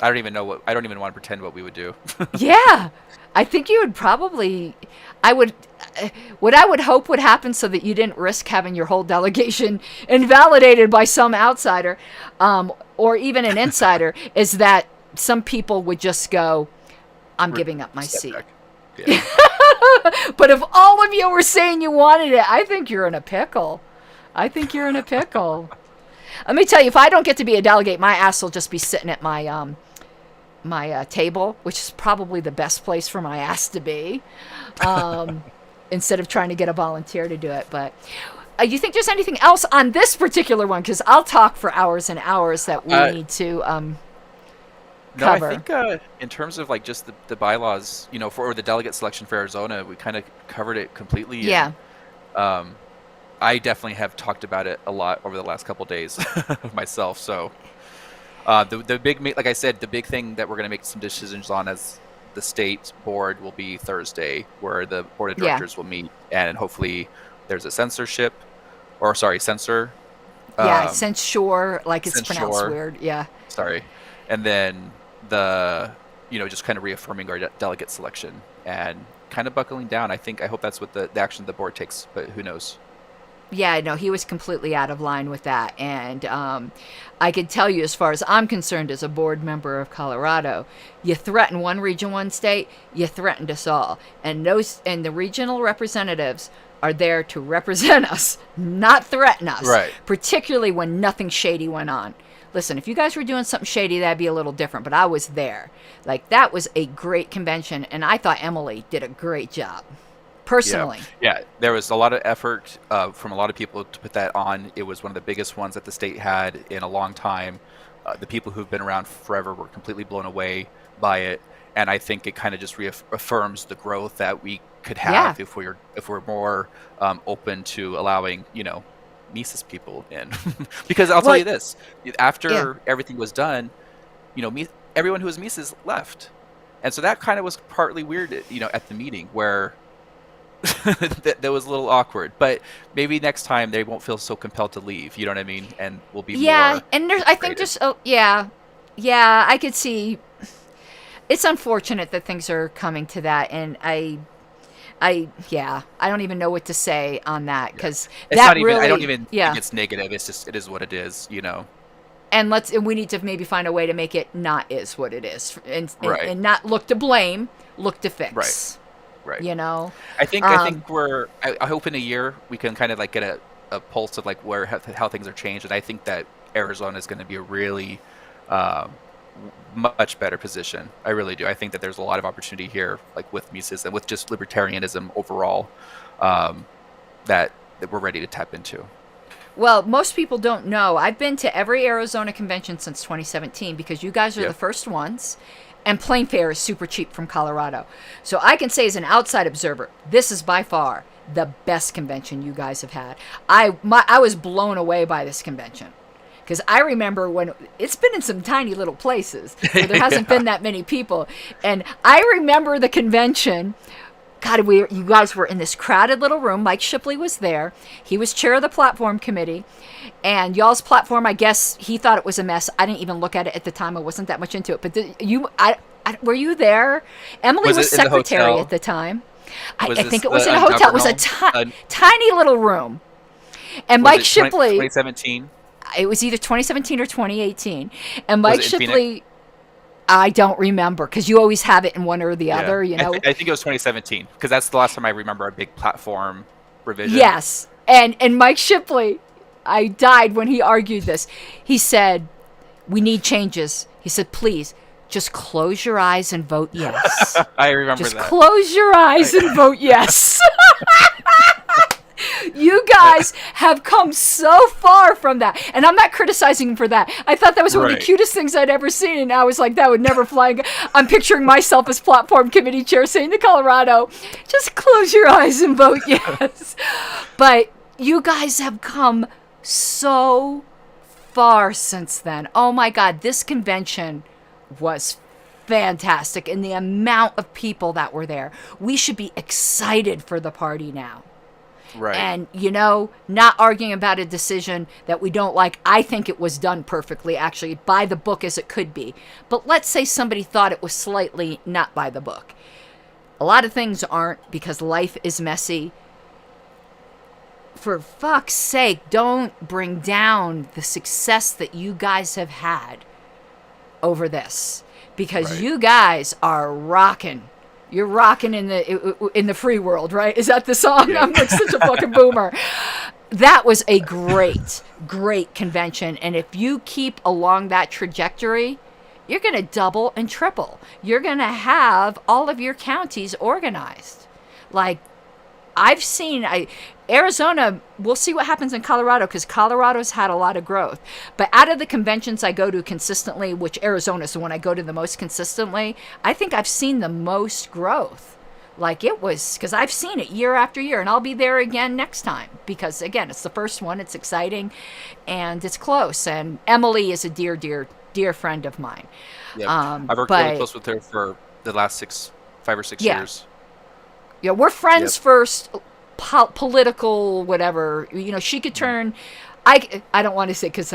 I don't even want to pretend what we would do. Yeah. I think you would probably, what I would hope would happen so that you didn't risk having your whole delegation invalidated by some outsider, or even an insider, is that some people would just go, I'm giving up my seat. Yeah. But if all of you were saying you wanted it, I think you're in a pickle. Let me tell you, if I don't get to be a delegate, my ass will just be sitting at my table, which is probably the best place for my ass to be, instead of trying to get a volunteer to do it. But you think there's anything else on this particular one? Because I'll talk for hours and hours that we need to cover. No, I think in terms of like just the bylaws, for the delegate selection for Arizona, we kind of covered it completely. Yeah. And, I definitely have talked about it a lot over the last couple days myself. So the big, like I said, the big thing that we're going to make some decisions on as the state board will be Thursday, where the board of directors will meet, and hopefully there's a censor. Yeah, censure, like it's pronounced weird. Yeah. Sorry. And then just kind of reaffirming our delegate selection and kind of buckling down. I hope that's what the action the board takes, but who knows? Yeah, no, he was completely out of line with that. And I can tell you, as far as I'm concerned, as a board member of Colorado, you threaten one region, one state, you threatened us all. And the regional representatives are there to represent us, not threaten us. Right. Particularly when nothing shady went on. Listen, if you guys were doing something shady, that'd be a little different. But I was there. Like, that was a great convention, and I thought Emily did a great job. Personally. Yeah, there was a lot of effort from a lot of people to put that on. It was one of the biggest ones that the state had in a long time. The people who've been around forever were completely blown away by it, and I think it kind of just reaffirms the growth that we could have if we're more open to allowing Mises people in. Because I'll tell you this: after everything was done, everyone who was Mises left, and so that kind of was partly weird, at the meeting where. that was a little awkward, but maybe next time they won't feel so compelled to leave. You know what I mean? And we'll be more. And I think there's I could see. It's unfortunate that things are coming to that, and I don't even know what to say on that because I don't even think it's negative. It's just it is what it is. And we need to maybe find a way to make it not is what it is, and not look to blame, look to fix. Right. Right. I think I hope in a year we can kind of like get a pulse of like how things are changed, and I think that Arizona is going to be a really much better position. I really do. I think that there's a lot of opportunity here, like with Mises and with just libertarianism overall, that we're ready to tap into. Well, most people don't know. I've been to every Arizona convention since 2017 because you guys are the first ones. And plane fare is super cheap from Colorado. So I can say as an outside observer, this is by far the best convention you guys have had. I was blown away by this convention. Because I remember when it's been in some tiny little places where there hasn't been that many people. And I remember the convention God, you guys were in this crowded little room. Mike Shipley was there. He was chair of the platform committee. And y'all's platform, I guess he thought it was a mess. I didn't even look at it at the time. I wasn't that much into it. But were you there? Emily was secretary at the time. I think it was in a hotel. It was a tiny little room. And Mike Shipley... 2017? It was either 2017 or 2018. And Mike Shipley... I don't remember, because you always have it in one or the other, you know. I think it was 2017, because that's the last time I remember a big platform revision. Yes. And Mike Shipley, I died when he argued this. He said, we need changes. He said, please, just close your eyes and vote yes. I remember just that. Just close your eyes and vote yes. You guys have come so far from that. And I'm not criticizing him for that. I thought that was one of the cutest things I'd ever seen. And I was like, that would never fly. I'm picturing myself as platform committee chair saying to Colorado, just close your eyes and vote yes. But you guys have come so far since then. Oh my God, this convention was fantastic. And the amount of people that were there. We should be excited for the party now. Right. And, you know, not arguing about a decision that we don't like. I think it was done perfectly, actually, by the book as it could be. But let's say somebody thought it was slightly not by the book. A lot of things aren't, because life is messy. For fuck's sake, don't bring down the success that you guys have had over this. Because you guys are rocking. You're rocking in the free world, right? Is that the song? Yeah. I'm like such a fucking boomer. That was a great, great convention. And if you keep along that trajectory, you're going to double and triple. You're going to have all of your counties organized. Like, I've seen... Arizona, we'll see what happens in Colorado, because Colorado's had a lot of growth. But out of the conventions I go to consistently, which Arizona's the one I go to the most consistently, I think I've seen the most growth. Like, it was, because I've seen it year after year, and I'll be there again next time. Because, again, it's the first one, it's exciting, and it's close. And Emily is a dear, dear, dear friend of mine. Yeah, I've worked really close with her for the last 5 or 6 years. Yeah, we're friends first. Political whatever, you know, she could turn I don't want to say, because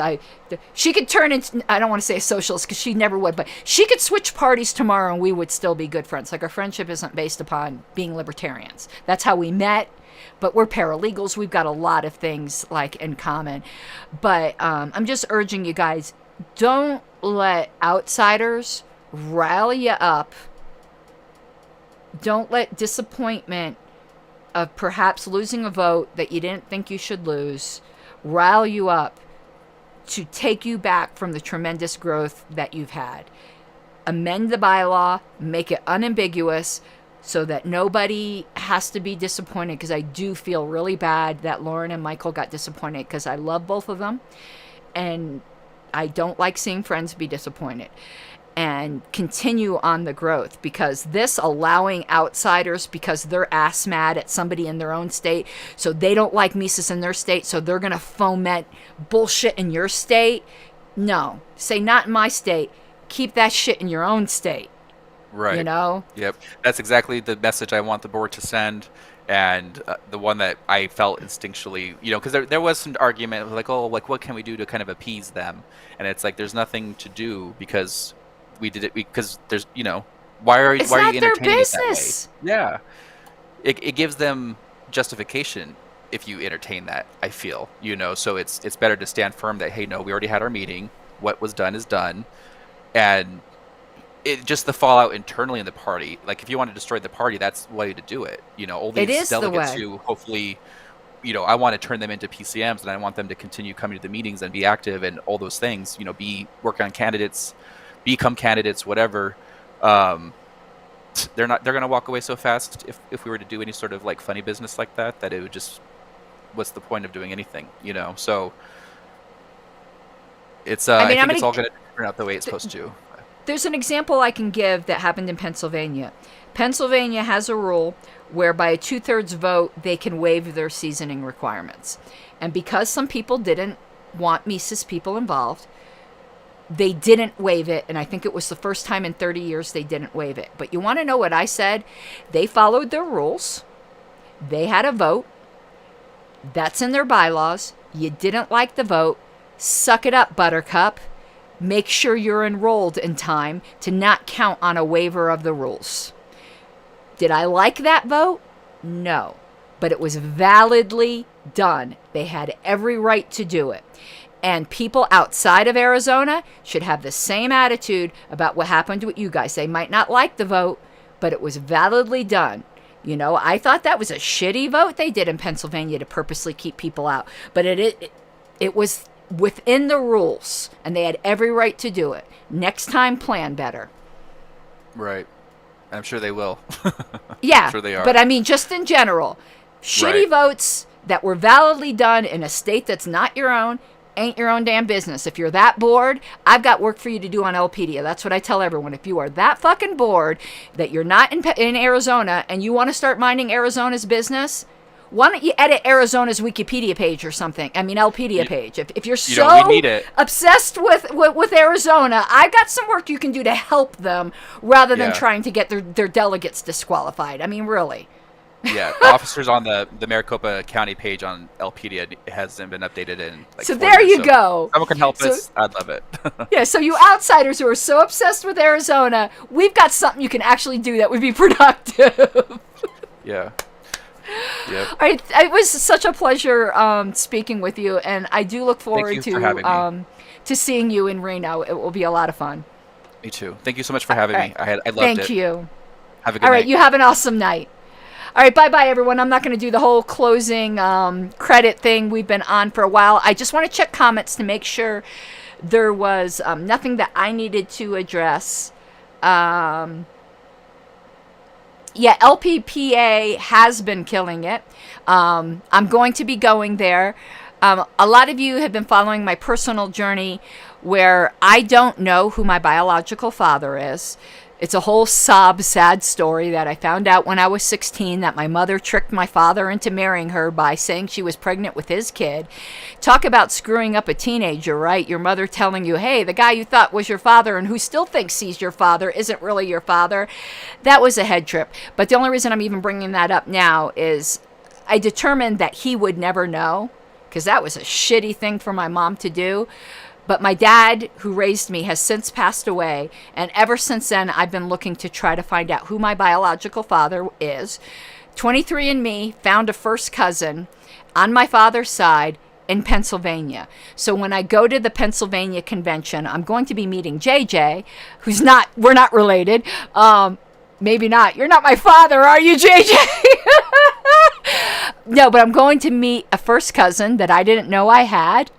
she could turn into, I don't want to say a socialist, because she never would, but she could switch parties tomorrow and we would still be good friends. Like, our friendship isn't based upon being libertarians. That's how we met, but we're paralegals. We've got a lot of things like in common. But I'm just urging you guys, don't let outsiders rile you up. Don't let disappointment of perhaps losing a vote that you didn't think you should lose rile you up to take you back from the tremendous growth that you've had. Amend the bylaw, make it unambiguous so that nobody has to be disappointed, because I do feel really bad that Lauren and Michael got disappointed, because I love both of them and I don't like seeing friends be disappointed. And continue on the growth, because this allowing outsiders, because they're ass mad at somebody in their own state, so they don't like Mises in their state, so they're going to foment bullshit in your state. No, say not in my state. Keep that shit in your own state. Right. You know? Yep. That's exactly the message I want the board to send. And the one that I felt instinctually, you know, because there was some argument like, oh, like, what can we do to kind of appease them? And it's like, there's nothing to do, because we did it because there's, you know, why are you entertaining it that way? Yeah, it gives them justification if you entertain that, I feel, you know. So it's better to stand firm that, hey, no, we already had our meeting, what was done is done. And it just the fallout internally in the party, like, if you want to destroy the party, that's the way to do it, you know. All these delegates who hopefully, you know, I want to turn them into PCMs, and I want them to continue coming to the meetings and be active and all those things, you know, work on candidates, become candidates, whatever. They're going to walk away so fast if we were to do any sort of like funny business like that it would just, what's the point of doing anything, you know? So it's I think it's all going to turn out the way it's supposed to. There's an example I can give that happened in Pennsylvania. Pennsylvania has a rule where by a 2/3 vote they can waive their seasoning requirements, and because some people didn't want Mises people involved, they didn't waive it, and I think it was the first time in 30 years they didn't waive it. But you want to know what I said? They followed their rules. They had a vote. That's in their bylaws. You didn't like the vote. Suck it up, Buttercup. Make sure you're enrolled in time to not count on a waiver of the rules. Did I like that vote? No. But it was validly done. They had every right to do it. And people outside of Arizona should have the same attitude about what happened with you guys. They might not like the vote, but it was validly done. You know, I thought that was a shitty vote they did in Pennsylvania to purposely keep people out. But it was within the rules, and they had every right to do it. Next time, plan better. Right. I'm sure they will. Yeah, I'm sure they are. But I mean, just in general, shitty votes that were validly done in a state that's not your own ain't your own damn business. If you're that bored, I've got work for you to do on LPedia. That's what I tell everyone. If you are that fucking bored that you're not in Arizona and you want to start minding Arizona's business, why don't you edit Arizona's Wikipedia page or something? I mean, LPedia page. If you're so we need it. obsessed with Arizona, I've got some work you can do to help them rather than trying to get their delegates disqualified. I mean, really. Yeah, the officers on the Maricopa County page on LPedia hasn't been updated in like So 4 there years, you go. Someone can help us. I'd love it. Yeah, so you outsiders who are so obsessed with Arizona, we've got something you can actually do that would be productive. Yeah. Yep. All right, it was such a pleasure speaking with you, and I do look forward to seeing you in Reno. It will be a lot of fun. Me too. Thank you so much for having me. I loved it. Thank you. Have a good night. All right, you have an awesome night. All right, bye-bye, everyone. I'm not going to do the whole closing credit thing. We've been on for a while. I just want to check comments to make sure there was nothing that I needed to address. Yeah, LPPA has been killing it. I'm going to be going there. A lot of you have been following my personal journey where I don't know who my biological father is. It's a whole sad story that I found out when I was 16, that my mother tricked my father into marrying her by saying she was pregnant with his kid. Talk about screwing up a teenager, right? Your mother telling you, hey, the guy you thought was your father and who still thinks he's your father isn't really your father. That was a head trip. But the only reason I'm even bringing that up now is I determined that he would never know, because that was a shitty thing for my mom to do. But my dad, who raised me, has since passed away. And ever since then, I've been looking to try to find out who my biological father is. 23andMe found a first cousin on my father's side in Pennsylvania. So when I go to the Pennsylvania convention, I'm going to be meeting JJ, we're not related. Maybe not. You're not my father, are you, JJ? No, but I'm going to meet a first cousin that I didn't know I had,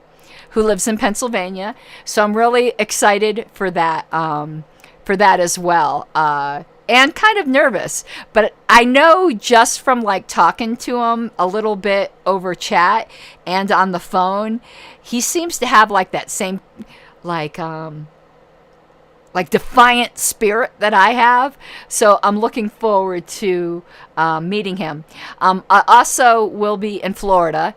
who lives in Pennsylvania. So I'm really excited for that as well. And kind of nervous. But I know just from like talking to him a little bit over chat and on the phone, he seems to have like that same like defiant spirit that I have. So I'm looking forward to meeting him. I also will be in Florida,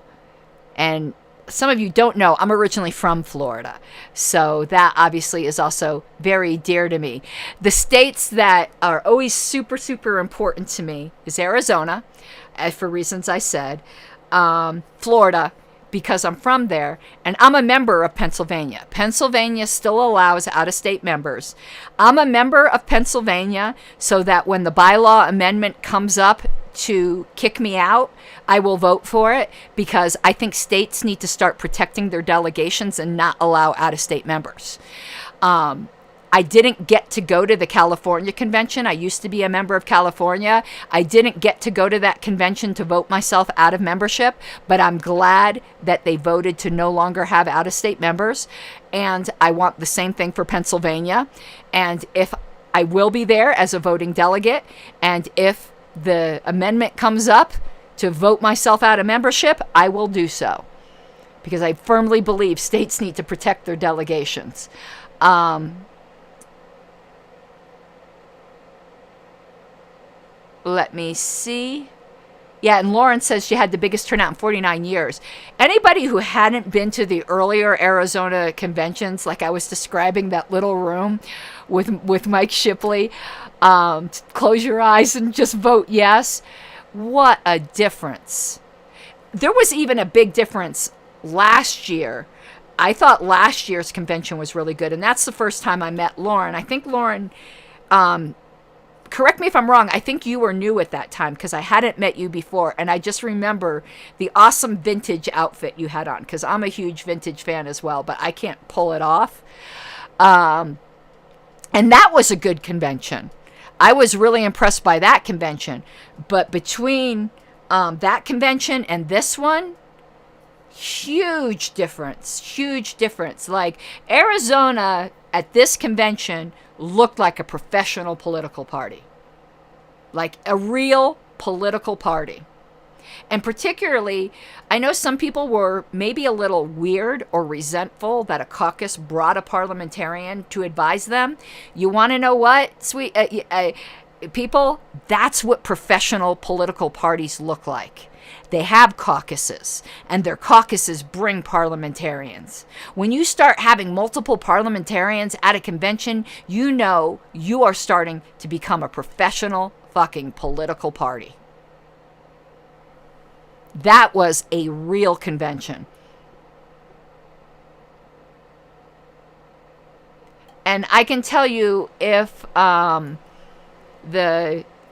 and some of you don't know, I'm originally from Florida. So that obviously is also very dear to me. The states that are always super, super important to me is Arizona, for reasons I said, Florida, because I'm from there, and I'm a member of Pennsylvania. Pennsylvania still allows out-of-state members. I'm a member of Pennsylvania so that when the bylaw amendment comes up to kick me out, I will vote for it, because I think states need to start protecting their delegations and not allow out-of-state members. I didn't get to go to the California convention. I used to be a member of California. I didn't get to go to that convention to vote myself out of membership, but I'm glad that they voted to no longer have out-of-state members. And I want the same thing for Pennsylvania. And if I will be there as a voting delegate, and if the amendment comes up to vote myself out of membership, I will do so, because I firmly believe states need to protect their delegations. Let me see. Yeah, and Lauren says she had the biggest turnout in 49 years. Anybody who hadn't been to the earlier Arizona conventions, like I was describing that little room with Mike Shipley, close your eyes and just vote yes. What a difference. There was even a big difference last year. I thought last year's convention was really good, and that's the first time I met Lauren. I think Lauren... correct me if I'm wrong, I think you were new at that time because I hadn't met you before, and I just remember the awesome vintage outfit you had on because I'm a huge vintage fan as well, but I can't pull it off. And that was a good convention. I was really impressed by that convention, but between that convention and this one, huge difference. Like Arizona at this convention looked like a professional political party, like a real political party. And particularly, I know some people were maybe a little weird or resentful that a caucus brought a parliamentarian to advise them. You want to know what, sweet people? That's what professional political parties look like. They have caucuses, and their caucuses bring parliamentarians. When you start having multiple parliamentarians at a convention, you know you are starting to become a professional fucking political party. That was a real convention. And I can tell you if I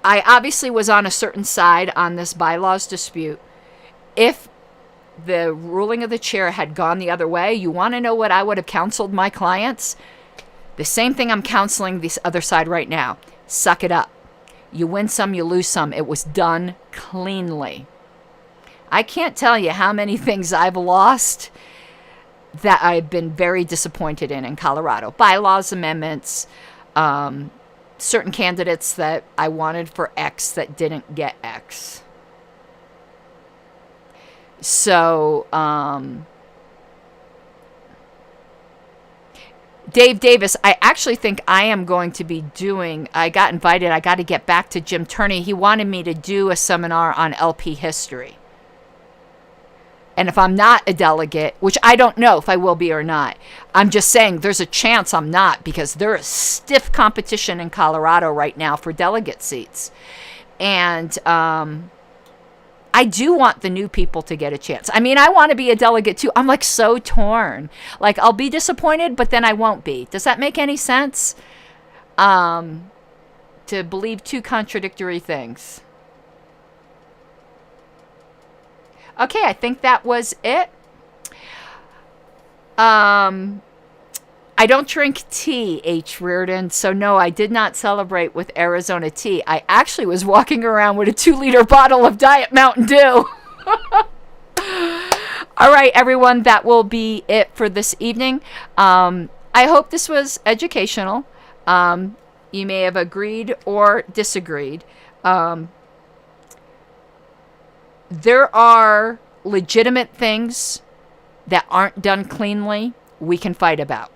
obviously was on a certain side on this bylaws dispute. If the ruling of the chair had gone the other way, you want to know what I would have counseled my clients? The same thing I'm counseling this other side right now. Suck it up. You win some, you lose some. It was done cleanly. I can't tell you how many things I've lost that I've been very disappointed in Colorado. Bylaws amendments, certain candidates that I wanted for X that didn't get X. So, Dave Davis, I actually think I am going to be doing, I got invited, I got to get back to Jim Turney. He wanted me to do a seminar on LP history. And if I'm not a delegate, which I don't know if I will be or not, I'm just saying there's a chance I'm not because there is stiff competition in Colorado right now for delegate seats. And I do want the new people to get a chance. I mean, I want to be a delegate too. I'm like so torn. Like I'll be disappointed, but then I won't be. Does that make any sense? To believe two contradictory things. Okay, I think that was it. I don't drink tea, H. Reardon, so no, I did not celebrate with Arizona tea. I actually was walking around with a 2-liter bottle of Diet Mountain Dew. All right, everyone, that will be it for this evening. I hope this was educational. You may have agreed or disagreed. There are legitimate things that aren't done cleanly we can fight about.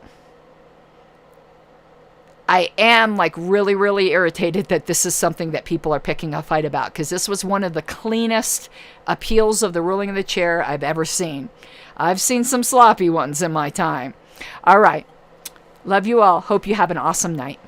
I am like really, really irritated that this is something that people are picking a fight about because this was one of the cleanest appeals of the ruling of the chair I've ever seen. I've seen some sloppy ones in my time. All right. Love you all. Hope you have an awesome night.